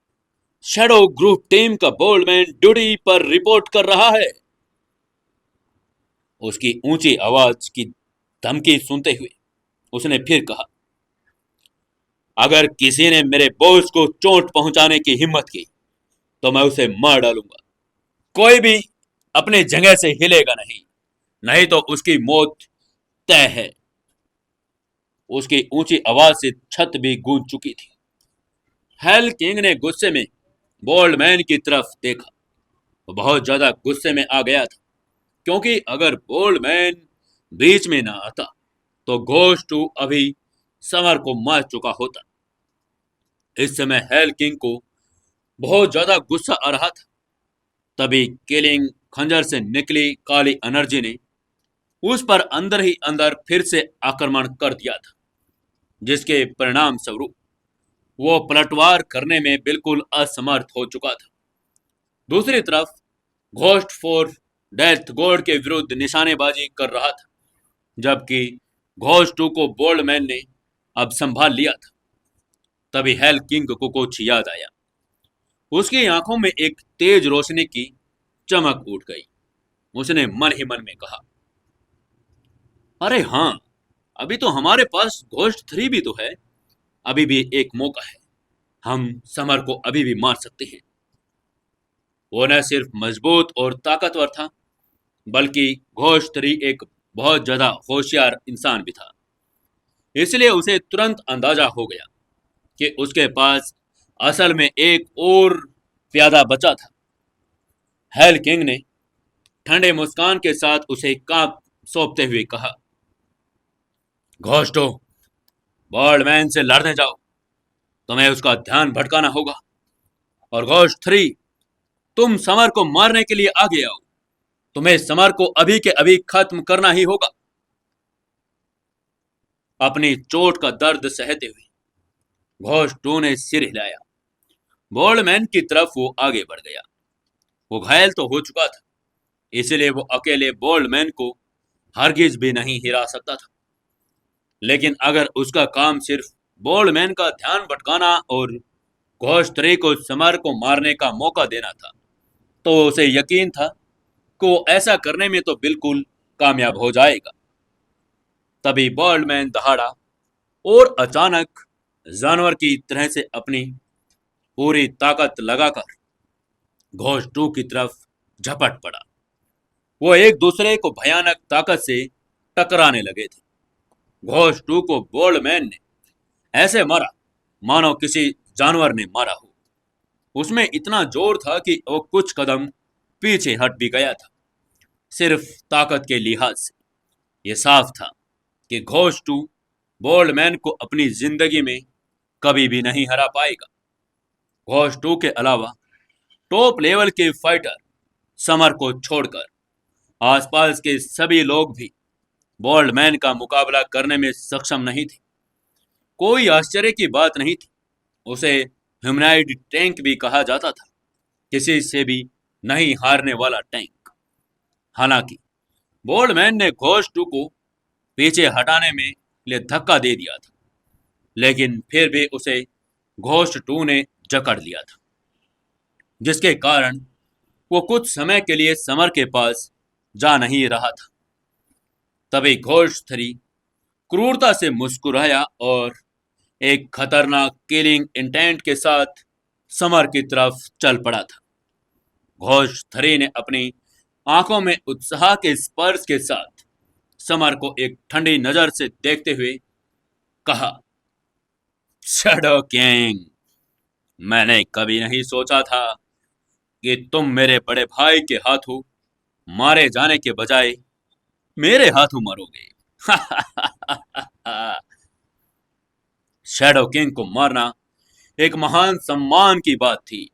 शैडो ग्रुप टीम का बोल्डमैन ड्यूटी पर रिपोर्ट कर रहा है। उसकी ऊंची आवाज की धमकी सुनते हुए उसने फिर कहा, अगर किसी ने मेरे बॉस को चोट पहुंचाने की हिम्मत की तो मैं उसे मार डालूंगा। कोई भी अपने जगह से हिलेगा नहीं, नहीं तो उसकी मौत तय है। उसकी ऊंची आवाज से छत भी गूंज चुकी थी। हेल किंग ने गुस्से में बोल्डमैन की तरफ देखा। वो बहुत ज्यादा गुस्से में आ गया था, क्योंकि अगर बोल्डमैन बीच में ना आता तो घोस्ट 2 अभी समर को मार चुका होता। इस समय हेल किंग को बहुत ज्यादा गुस्सा आ रहा था। तभी किलिंग खंजर से निकली काली एनर्जी ने उस पर अंदर ही अंदर फिर से आक्रमण कर दिया था, जिसके परिणाम स्वरूप वो पलटवार करने में बिल्कुल असमर्थ हो चुका था। दूसरी तरफ घोस्ट 4 डेथ गॉड के विरुद्ध निशानेबाजी कर रहा था, जबकि घोस्ट 2 को बोल्डमैन ने अब संभाल लिया था। तभी हेल किंग को कुछ याद आया। उसकी आंखों में एक तेज रोशनी की चमक उठ गई। उसने मन ही मन में कहा, अरे हाँ, अभी तो हमारे पास घोस्ट 3 भी तो है। अभी भी एक मौका है, हम समर को अभी भी मार सकते हैं। वो न सिर्फ मजबूत और ताकतवर था, बल्कि घोस्ट 3 एक बहुत ज्यादा होशियार इंसान भी था। इसलिए उसे तुरंत अंदाजा हो गया कि उसके पास असल में एक और प्यादा बचा था। हेल किंग ने ठंडे मुस्कान के साथ उसे काम सौंपते हुए कहा, घोस्टो, बर्डमैन से लड़ने जाओ। तुम्हें उसका ध्यान भटकाना होगा। और घोस्ट 3, तुम समर को मारने के लिए आगे आओ। तुम्हें समर को अभी के अभी खत्म करना ही होगा। अपनी चोट का दर्द सहते हुए घोस्ट 2 ने सिर हिलाया। बोल्डमैन की तरफ वो आगे बढ़ गया। वो घायल तो हो चुका था, इसलिए वो अकेले बोल्डमैन को हरगिज भी नहीं हिरा सकता था। लेकिन अगर उसका काम सिर्फ बोल्डमैन का ध्यान भटकाना और घोस्ट 3 को समर को मारने का मौका देना था, तो उसे यकीन था कि वो ऐसा करने में तो बिल्कुल कामयाब हो जाएगा। तभी बोल्डमैन दहाड़ा और अचानक जानवर की तरह से अपनी पूरी ताकत लगाकर घोस्ट 2 की तरफ झपट पड़ा। वो एक दूसरे को भयानक ताकत से टकराने लगे थे। घोस्ट 2 को बोल्डमैन ने ऐसे मारा मानो किसी जानवर ने मारा हो। उसमें इतना जोर था कि वो कुछ कदम पीछे हट भी गया था। सिर्फ ताकत के लिहाज से। यह साफ था कि घोष 2 बोल्डमैन को अपनी जिंदगी में कभी भी नहीं हरा पाएगा। घोष 2 के अलावा टॉप लेवल के फाइटर समर को छोड़कर आसपास के सभी लोग भी बोल्डमैन का मुकाबला करने में सक्षम नहीं थे। कोई आश्चर्य की बात नहीं थी। उसे ह्यूमनाइड टैंक भी कहा जाता था, किसी से भी नहीं हारने वाला टैंक। हालांकि बोल्डमैन ने घोष 2 को पीछे हटाने में लिए धक्का दे दिया था, लेकिन फिर भी उसे घोष 2 ने जकड़ लिया था, जिसके कारण वो कुछ समय के लिए समर के पास जा नहीं रहा था। तभी घोष 3 क्रूरता से मुस्कुराया और एक खतरनाक किलिंग इंटेंट के साथ समर की तरफ चल पड़ा था। घोष 3 ने अपनी आंखों में उत्साह के स्पर्श के साथ समर को एक ठंडी नजर से देखते हुए कहा, शैडो किंग, मैंने कभी नहीं सोचा था कि तुम मेरे बड़े भाई के हाथों मारे जाने के बजाय मेरे हाथों मरोगे। शैडो किंग को मारना एक महान सम्मान की बात थी,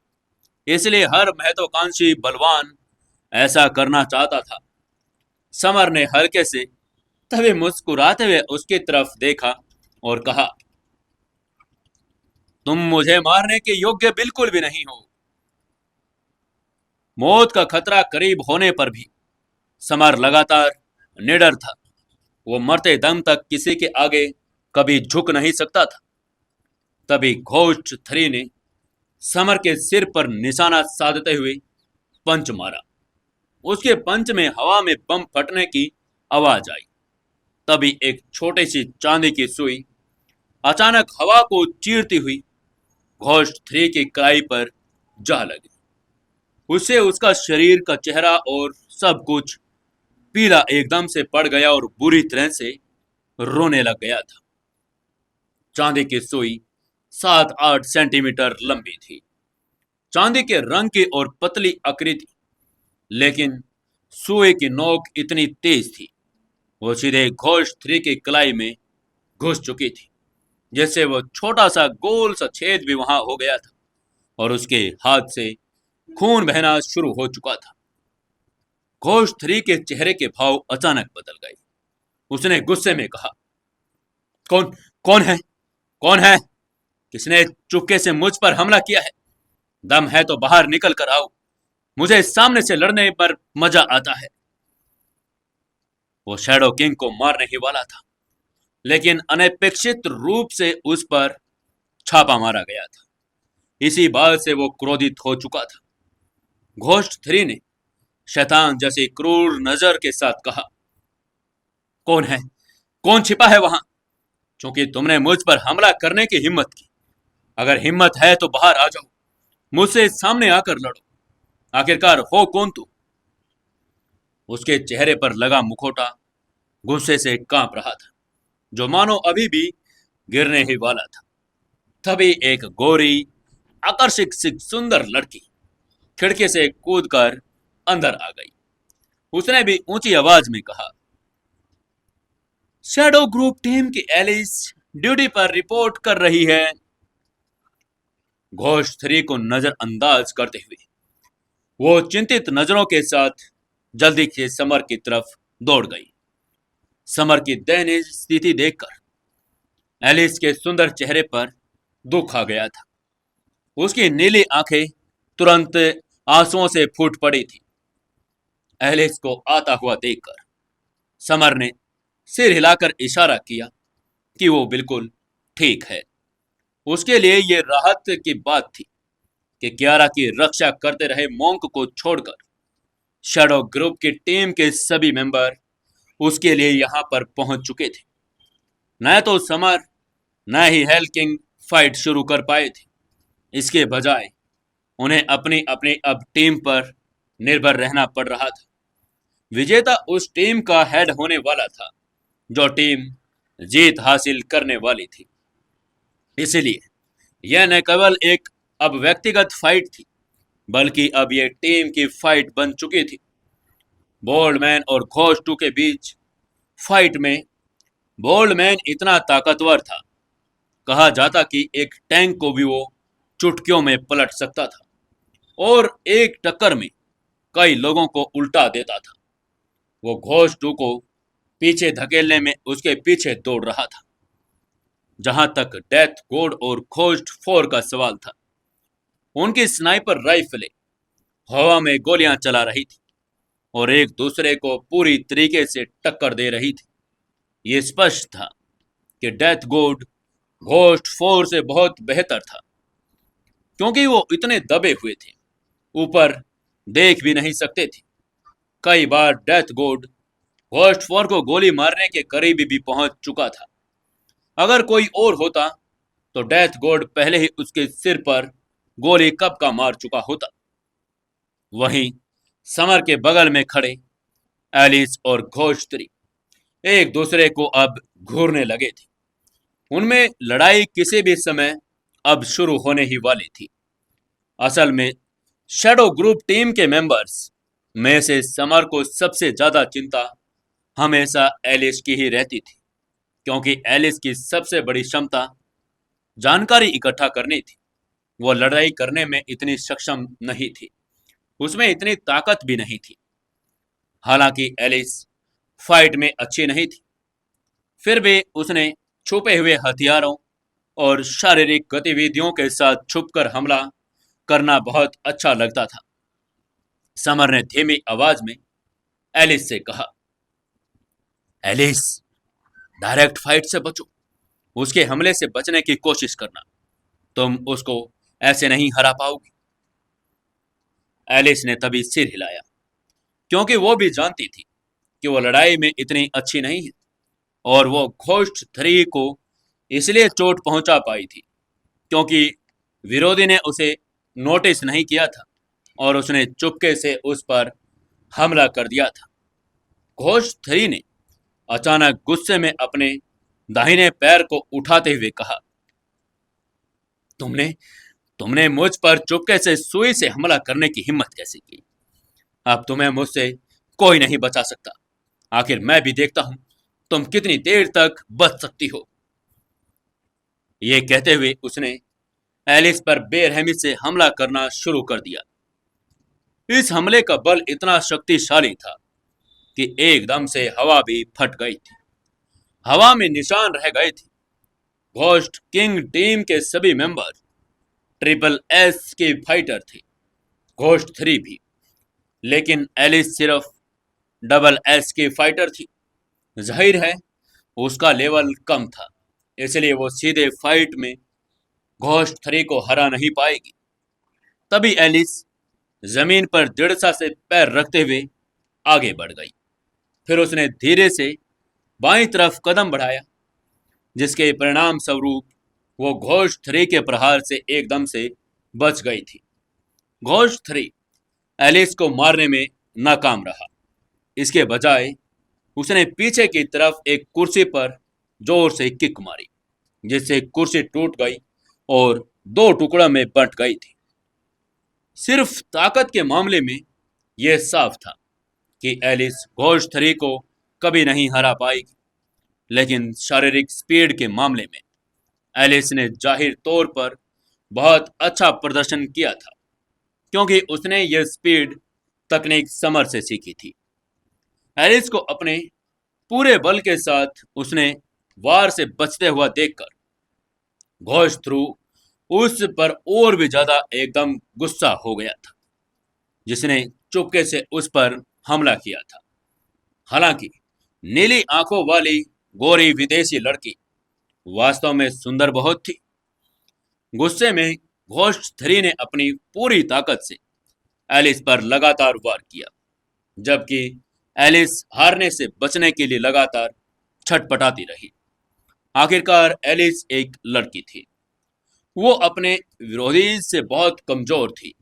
इसलिए हर महत्वाकांक्षी बलवान ऐसा करना चाहता था। समर ने हल्के से तभी मुस्कुराते हुए उसकी तरफ देखा और कहा, तुम मुझे मारने के योग्य बिल्कुल भी नहीं हो। मौत का खतरा करीब होने पर भी समर लगातार निडर था। वो मरते दम तक किसी के आगे कभी झुक नहीं सकता था। तभी घोष 3 ने समर के सिर पर निशाना साधते हुए पंच मारा। उसके पंच में हवा में बम फटने की आवाज आई। तभी एक छोटी सी चांदी की सुई अचानक हवा को चीरती हुई घोष 3 की कलाई पर जा लगी। उससे उसका शरीर का चेहरा और सब कुछ पीला एकदम से पड़ गया और बुरी तरह से रोने लग गया था। चांदी की सुई 7-8 सेंटीमीटर लंबी थी, चांदी के रंग की और पतली आकृति, लेकिन सुई की नोक इतनी तेज थी वो सीधे घोष 3 की कलाई में घुस चुकी थी, जिससे वो छोटा सा गोल सा छेद भी वहां हो गया था और उसके हाथ से खून बहना शुरू हो चुका था। घोष 3 के चेहरे के भाव अचानक बदल गए। उसने गुस्से में कहा, कौन कौन है कौन है किसने चुपके से मुझ पर हमला किया है? दम है तो बाहर निकल कर आओ, मुझे सामने से लड़ने पर मजा आता है। वो शैडो किंग को मारने ही वाला था, लेकिन अनपेक्षित रूप से उस पर छापा मारा गया था। इसी बात से वो क्रोधित हो चुका था। घोष 3 ने शैतान जैसी क्रूर नजर के साथ कहा, कौन है? कौन छिपा है वहां? क्योंकि तुमने मुझ पर हमला करने की हिम्मत की। अगर हिम्मत है तो बाहर आ जाओ, मुझसे सामने आकर लड़ो। आखिरकार हो कौन तू? उसके चेहरे पर लगा मुखौटा गुस्से से कांप रहा था, जो मानो अभी भी गिरने ही वाला था। तभी एक गोरी आकर्षक सी सुंदर लड़की खिड़की से कूदकर अंदर आ गई। उसने भी ऊंची आवाज में कहा, शैडो ग्रुप टीम की एलिस ड्यूटी पर रिपोर्ट कर रही है। घोष 3 को नजरअंदाज करते हुए वो चिंतित नजरों के साथ जल्दी से समर की तरफ दौड़ गई। समर की दयनीय स्थिति देखकर एलिस के सुंदर चेहरे पर दुख आ गया था। उसकी नीली आंखें तुरंत आंसुओं से फूट पड़ी थी। एलिस को आता हुआ देखकर समर ने सिर हिलाकर इशारा किया कि वो बिल्कुल ठीक है। उसके लिए यह राहत की बात थी कि कियारा की रक्षा करते रहे मोंक को छोड़कर शैडो ग्रुप की टीम के सभी मेंबर उसके लिए यहां पर पहुंच चुके थे। न तो समर न ही हेल किंग फाइट शुरू कर पाए थे। इसके बजाय उन्हें अपनी अपनी अब टीम पर निर्भर रहना पड़ रहा था। विजेता उस टीम का हेड होने वाला था जो टीम जीत हासिल करने वाली थी। इसलिए यह न केवल एक अब व्यक्तिगत फाइट थी, बल्कि अब यह टीम की फाइट बन चुकी थी। बोल्डमैन और घोस्ट 2 के बीच फाइट में बोल्डमैन इतना ताकतवर था, कहा जाता कि एक टैंक को भी वो चुटकियों में पलट सकता था और एक टक्कर में कई लोगों को उल्टा देता था। वो घोस्ट 2 को पीछे धकेलने में उसके पीछे दौड़ रहा था। जहां तक डेथ गोड और घोस्ट 4 का सवाल था, उनकी स्नाइपर राइफलें हवा में गोलियां चला रही थी और एक दूसरे को पूरी तरीके से टक्कर दे रही थी। ये स्पष्ट था कि डेथ गोड घोस्ट 4 से बहुत बेहतर था, क्योंकि वो इतने दबे हुए थे, ऊपर देख भी नहीं सकते थे। कई बार डेथ गोड घोस्ट 4 को गोली मारने के करीब भी पहुंच चुका था। अगर कोई और होता तो डेथ गोड पहले ही उसके सिर पर गोली कब का मार चुका होता। वहीं समर के बगल में खड़े एलिस और घोस्ट 3 एक दूसरे को अब घूरने लगे थे। उनमें लड़ाई किसी भी समय अब शुरू होने ही वाली थी। असल में शैडो ग्रुप टीम के मेंबर्स में से समर को सबसे ज्यादा चिंता हमेशा एलिस की ही रहती थी, क्योंकि एलिस की सबसे बड़ी क्षमता जानकारी इकट्ठा करनी थी। वो लड़ाई करने में इतनी सक्षम नहीं थी, उसमें इतनी ताकत भी नहीं थी। हालांकि एलिस फाइट में अच्छी नहीं थी, फिर भी उसने छुपे हुए हथियारों और शारीरिक गतिविधियों के साथ छुपकर हमला करना बहुत अच्छा लगता था। समर ने धीमी आवाज में एलिस से कहा, एलिस, डायरेक्ट फाइट से बचो, उसके हमले से बचने की कोशिश करना, तुम उसको ऐसे नहीं हरा पाओगी। एलिस ने तभी सिर हिलाया, क्योंकि वो भी जानती थी कि वो लड़ाई में इतनी अच्छी नहीं है और वो घोस्ट 3 को इसलिए चोट पहुंचा पाई थी क्योंकि विरोधी ने उसे नोटिस नहीं किया था और उसने चुपके से उस पर हमला कर दिया था। घोस्ट 3 ने अचानक गुस्से में अपने दाहिने पैर को उठाते हुए कहा, तुमने तुमने मुझ पर चुपके से सुई से हमला करने की हिम्मत कैसे की? अब तुम्हें मुझसे कोई नहीं बचा सकता। आखिर मैं भी देखता हूं तुम कितनी देर तक बच सकती हो। ये कहते हुए उसने एलिस पर बेरहमी से हमला करना शुरू कर दिया। इस हमले का बल इतना शक्तिशाली था कि एकदम से हवा भी फट गई थी। हवा में निशान रह गए थे। घोस्ट किंग टीम के सभी मेंबर ट्रिपल एस के फाइटर थे, घोस्ट 3 भी, लेकिन एलिस सिर्फ डबल एस की फाइटर थी। जाहिर है उसका लेवल कम था, इसलिए वो सीधे फाइट में घोस्ट 3 को हरा नहीं पाएगी। तभी एलिस जमीन पर दृढ़ता से पैर रखते हुए आगे बढ़ गई। फिर उसने धीरे से बाईं तरफ कदम बढ़ाया, जिसके परिणाम स्वरूप वो घोस्ट 3 के प्रहार से एकदम से बच गई थी। घोस्ट 3 एलिस को मारने में नाकाम रहा। इसके बजाय उसने पीछे की तरफ एक कुर्सी पर जोर से किक मारी, जिससे कुर्सी टूट गई और दो टुकड़ों में बंट गई थी। सिर्फ ताकत के मामले में यह साफ था कि एलिस घोस्ट 3 को कभी नहीं हरा पाएगी, लेकिन शारीरिक स्पीड के मामले में एलिस ने जाहिर तौर पर बहुत अच्छा प्रदर्शन किया था, क्योंकि उसने यह स्पीड तकनीक समर से सीखी थी। एलिस को अपने पूरे बल के साथ उसने वार से बचते हुआ देखकर घोस्ट थ्रू उस पर और भी ज्यादा एकदम गुस्सा हो गया था, जिसने चुपके से उस पर हमला किया था। हालांकि नीली आंखों वाली गोरी विदेशी लड़की वास्तव में सुंदर बहुत थी। गुस्से में घोस्ट 3 ने अपनी पूरी ताकत से एलिस पर लगातार वार किया, जबकि एलिस हारने से बचने के लिए लगातार छटपटाती रही। आखिरकार एलिस एक लड़की थी, वो अपने विरोधी से बहुत कमजोर थी।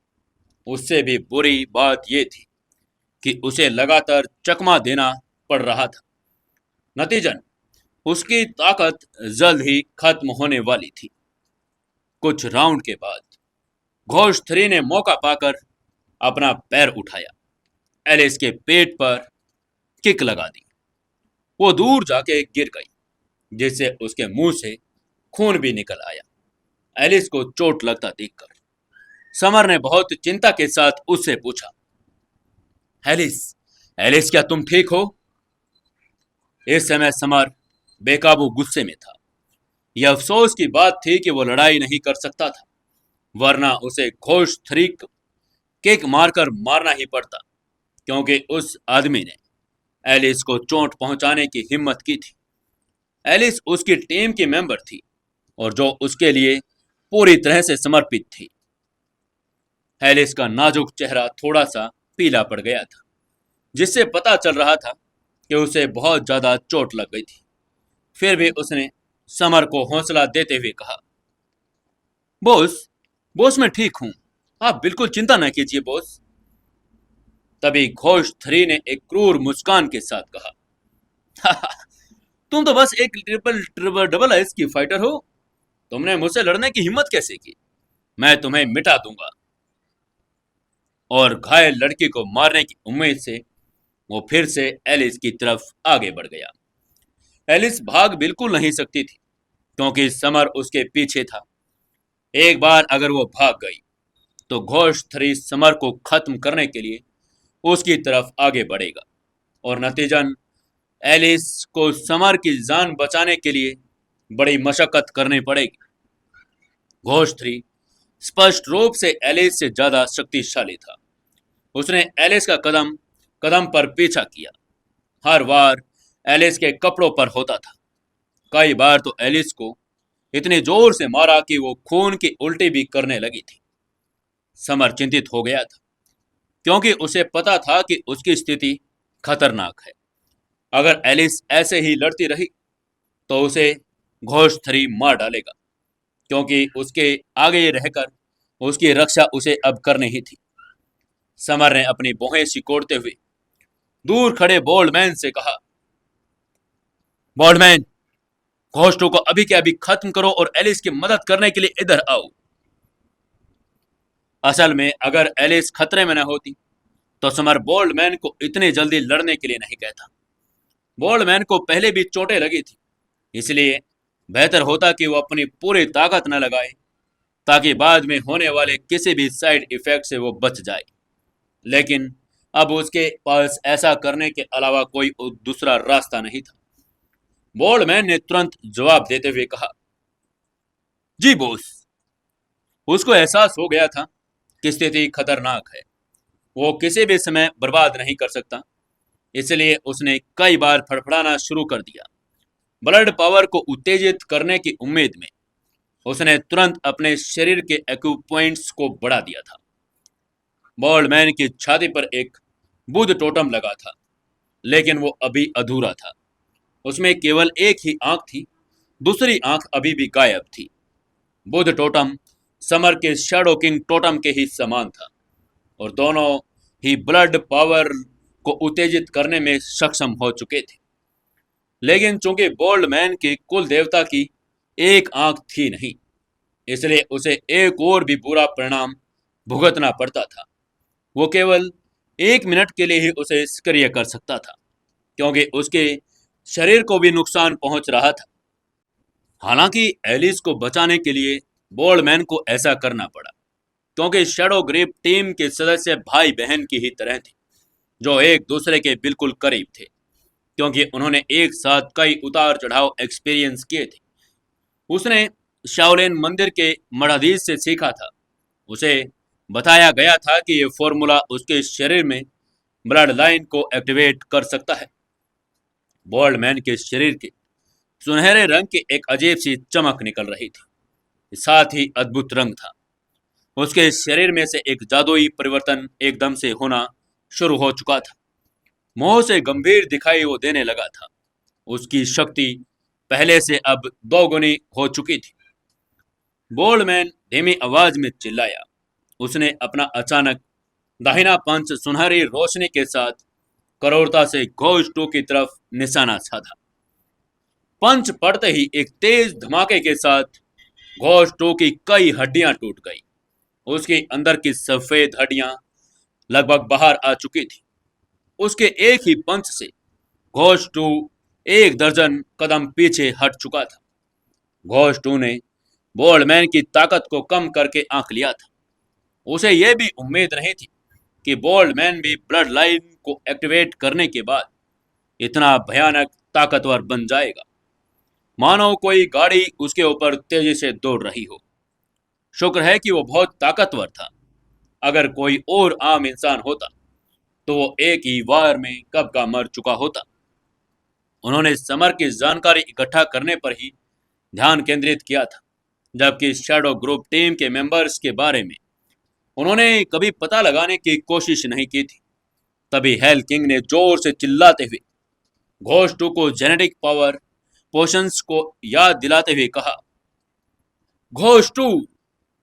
उससे भी बुरी बात यह थी कि उसे लगातार चकमा देना पड़ रहा था। नतीजन उसकी ताकत जल्द ही खत्म होने वाली थी। कुछ राउंड के बाद घोस्ट 3 ने मौका पाकर अपना पैर उठाया एलिस के पेट पर किक लगा दी। वो दूर जाके गिर गई, जिससे उसके मुंह से खून भी निकल आया। एलिस को चोट लगता देखकर समर ने बहुत चिंता के साथ उससे पूछा, एलिस, एलिस क्या तुम ठीक हो? इस समय समर बेकाबू गुस्से में था। यह अफसोस की बात थी कि वो लड़ाई नहीं कर सकता था, वरना उसे घोष 3 किक मारकर मारना ही पड़ता, क्योंकि उस आदमी ने एलिस को चोट पहुंचाने की हिम्मत की थी। एलिस उसकी टीम की मेंबर थी और जो उसके लिए पूरी तरह से समर्पित थी। एलिस का नाजुक चेहरा थोड़ा सा पीला पड़ गया था, जिससे पता चल रहा था कि उसे बहुत ज्यादा चोट लग गई थी। फिर भी उसने समर को हौसला देते हुए कहा, बॉस, बॉस मैं ठीक हूं, आप बिल्कुल चिंता न कीजिए बॉस। तभी घोष 3 ने एक क्रूर मुस्कान के साथ कहा, तुम तो बस एक ट्रिपल ट्रिपल डबल एस की फाइटर हो। तुमने मुझसे लड़ने की हिम्मत कैसे की? मैं तुम्हें मिटा दूंगा। और घायल लड़की को मारने की उम्मीद से वो फिर से एलिस की तरफ आगे बढ़ गया। एलिस भाग बिल्कुल नहीं सकती थी, क्योंकि समर उसके पीछे था। एक बार अगर वो भाग गई तो घोष 3 समर को खत्म करने के लिए उसकी तरफ आगे बढ़ेगा और नतीजन एलिस को समर की जान बचाने के लिए बड़ी मशक्कत करनी पड़ेगी। घोष 3 स्पष्ट रूप से एलिस से ज्यादा शक्तिशाली था। उसने एलिस का कदम कदम पर पीछा किया। हर बार एलिस के कपड़ों पर होता था। कई बार तो एलिस को इतनी जोर से मारा कि वो खून की उल्टी भी करने लगी थी। समर चिंतित हो गया था, क्योंकि उसे पता था कि उसकी स्थिति खतरनाक है। अगर एलिस ऐसे ही लड़ती रही तो उसे घोष 3 मार डालेगा, क्योंकि उसके आगे रहकर उसकी रक्षा उसे अब करनी ही थी। समर ने अपनी भौहें सिकोड़ते हुए दूर खड़े बोल्डमैन से कहा, बोल्डमैन, घोष 2 को अभी के अभी खत्म करो और एलिस की मदद करने के लिए इधर आओ। असल में अगर एलिस खतरे में न होती तो समर बोल्डमैन को इतनी जल्दी लड़ने के लिए नहीं कहता। बोल्डमैन को पहले भी चोटें लगी थी, इसलिए बेहतर होता कि वो अपनी पूरी ताकत न लगाए, ताकि बाद में होने वाले किसी भी साइड इफेक्ट से वो बच जाए। लेकिन अब उसके पास ऐसा करने के अलावा कोई दूसरा रास्ता नहीं था। बोल्डमैन ने तुरंत जवाब देते हुए कहा, जी बॉस। उसको एहसास हो गया था कि स्थिति खतरनाक है। वो किसी भी समय बर्बाद नहीं कर सकता, इसलिए उसने कई बार फड़फड़ाना शुरू कर दिया। ब्लड पावर को उत्तेजित करने की उम्मीद में उसने तुरंत अपने शरीर के एक्यूपॉइंट्स को बढ़ा दिया था। बोल्डमैन की छाती पर एक बुध टोटम लगा था, लेकिन वो अभी अधूरा था। उसमें केवल एक ही आंख थी, दूसरी आंख अभी भी गायब थी। बुध टोटम समर के शैडो किंग टोटम के ही समान था और दोनों ही ब्लड पावर को उत्तेजित करने में सक्षम हो चुके थे। लेकिन चूंकि बोल्डमैन की कुल देवता की एक आंख थी नहीं, इसलिए उसे एक और भी बुरा परिणाम भुगतना पड़ता था। वो केवल 1 मिनट के लिए ही उसे सक्रिय कर सकता था, क्योंकि उसके शरीर को भी नुकसान पहुंच रहा था। हालांकि एलिस को बचाने के लिए बोल्डमैन को ऐसा करना पड़ा, क्योंकि शैडो ग्रिप टीम के सदस्य भाई बहन की ही तरह थे, जो एक दूसरे के बिल्कुल करीब थे, क्योंकि उन्होंने एक साथ कई उतार चढ़ाव एक्सपीरियंस किए थे। उसने शाओलिन मंदिर के मठाधीश से सीखा था। उसे बताया गया था कि यह फॉर्मूला उसके शरीर में ब्लड लाइन को एक्टिवेट कर सकता है। बोल्डमैन के शरीर के सुनहरे रंग की एक अजीब सी चमक निकल रही थी, साथ ही अद्भुत रंग था। उसके शरीर में से एक जादुई परिवर्तन एकदम से होना शुरू हो चुका था। मोह से गंभीर दिखाई वो देने लगा था। उसकी शक्ति पहले से अब 2 गुनी हो चुकी थी। बोल्डमैन धीमी आवाज में चिल्लाया। उसने अपना अचानक दाहिना पंच सुनहरी रोशनी के साथ करोड़ता से घोष 2 की तरफ निशाना साधा। पंच पड़ते ही एक तेज धमाके के साथ घोष 2 की कई हड्डियां टूट गई। उसके अंदर की सफेद हड्डियां लगभग बाहर आ चुकी थी उसके एक ही पंच से घोष 2 एक दर्जन कदम पीछे हट चुका था। घोष 2 ने बोल्डमैन की ताकत को कम करके आंक लिया था। उसे यह भी उम्मीद नहीं थी कि बोल्डमैन भी ब्लड लाइन को एक्टिवेट करने के बाद इतना भयानक ताकतवर बन जाएगा, मानो कोई गाड़ी उसके ऊपर तेजी से दौड़ रही हो। शुक्र है कि वो बहुत ताकतवर था। अगर कोई और आम इंसान होता तो वो एक ही वार में कब का मर चुका होता। उन्होंने समर की जानकारी इकट्ठा करने पर ही ध्यान केंद्रित किया था, जबकि शैडो ग्रुप टीम के मेंबर्स के बारे में उन्होंने कभी पता लगाने की कोशिश नहीं की थी। तभी हेल किंग ने जोर से चिल्लाते हुए घोष 2 को जेनेटिक पावर पोशंस को याद दिलाते हुए कहा, घोष 2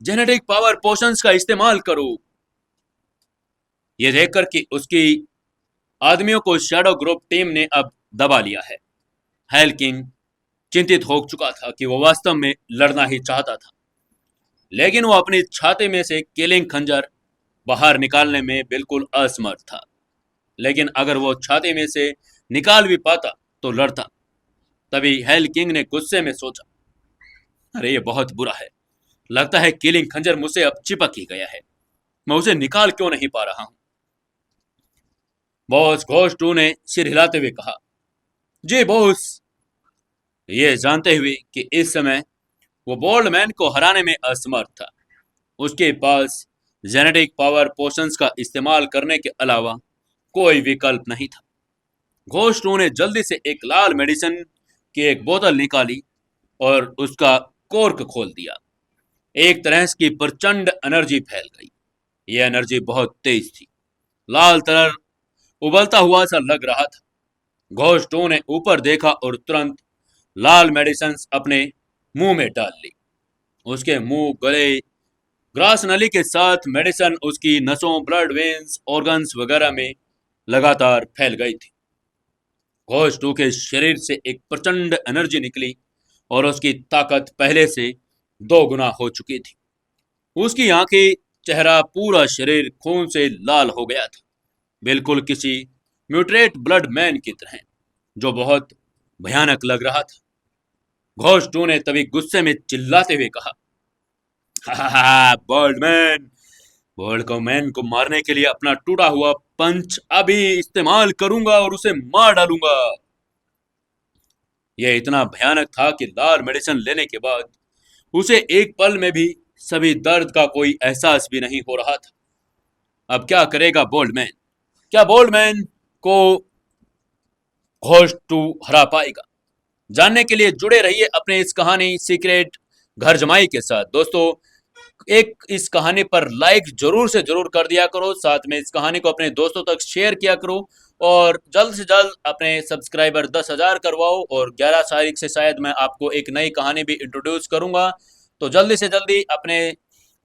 जेनेटिक पावर पोशंस का इस्तेमाल करो। यह देखकर कि उसकी आदमियों को शैडो ग्रुप टीम ने अब दबा लिया है, हेल किंग चिंतित हो चुका था कि वो वास्तव में लड़ना ही चाहता था, लेकिन वो अपनी छाती में से किलिंग खंजर बाहर निकालने में बिल्कुल असमर्थ था। लेकिन अगर वो छाती में से निकाल भी पाता तो लड़ता। तभी हेल किंग ने गुस्से में सोचा, अरे ये बहुत बुरा है, लगता है किलिंग खंजर मुझसे अब चिपक ही गया है, मैं उसे निकाल क्यों नहीं पा रहा हूं। बॉस घोष 2 ने सिर हिलाते हुए कहा, जी बॉस। ये जानते हुए कि इस समय वो बोल्डमैन को हराने में असमर्थ था, उसके पास जेनेटिक पावर पोशंस का इस्तेमाल करने के अलावा कोई विकल्प नहीं था। घोष 2 ने जल्दी से एक लाल मेडिसिन की एक बोतल निकाली और उसका कोर्क खोल दिया। एक तरह की प्रचंड एनर्जी फैल गई। यह एनर्जी बहुत तेज थी, लाल तरह उबलता हुआ सा लग रहा था। घोष 2 ने ऊपर देखा और तुरंत लाल मेडिसिन अपने मुंह में डाल ली। उसके मुंह, गले, ग्रास नली के साथ मेडिसिन उसकी नसों, ब्लड वेन्स, ऑर्गन्स वगैरह में लगातार फैल गई थी। घोष 2 के शरीर से एक प्रचंड एनर्जी निकली और उसकी ताकत पहले से 2 गुना हो चुकी थी। उसकी आंखें, चेहरा, पूरा शरीर खून से लाल हो गया था, बिल्कुल किसी म्यूटेट ब्लड मैन की तरह, जो बहुत भयानक लग रहा था। घोष 2 ने तभी गुस्से में चिल्लाते हुए कहा, बोल्डमैन, बोल्डमैन को मारने के लिए अपना टूटा हुआ पंच अभी इस्तेमाल करूंगा और उसे मार डालूंगा। यह इतना भयानक था कि लाल मेडिसिन लेने के बाद उसे एक पल में भी सभी दर्द का कोई एहसास भी नहीं हो रहा था। अब क्या करेगा बोल्डमैन? क्या बोल्डमैन को घोष 2 हरा पाएगा? जानने के लिए जुड़े रहिए अपने इस कहानी सीक्रेट घर जमाई के साथ। दोस्तों, एक इस कहानी पर लाइक जरूर से जरूर कर दिया करो, साथ में इस कहानी को अपने दोस्तों तक शेयर किया करो और जल्द से जल्द अपने सब्सक्राइबर 10,000 करवाओ। और 11 तारीख से शायद मैं आपको एक नई कहानी भी इंट्रोड्यूस करूंगा, तो जल्दी से जल्दी अपने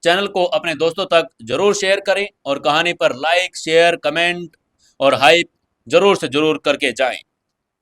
चैनल को अपने दोस्तों तक जरूर शेयर करें और कहानी पर लाइक, शेयर, कमेंट और हाइप जरूर से जरूर करके जाएं।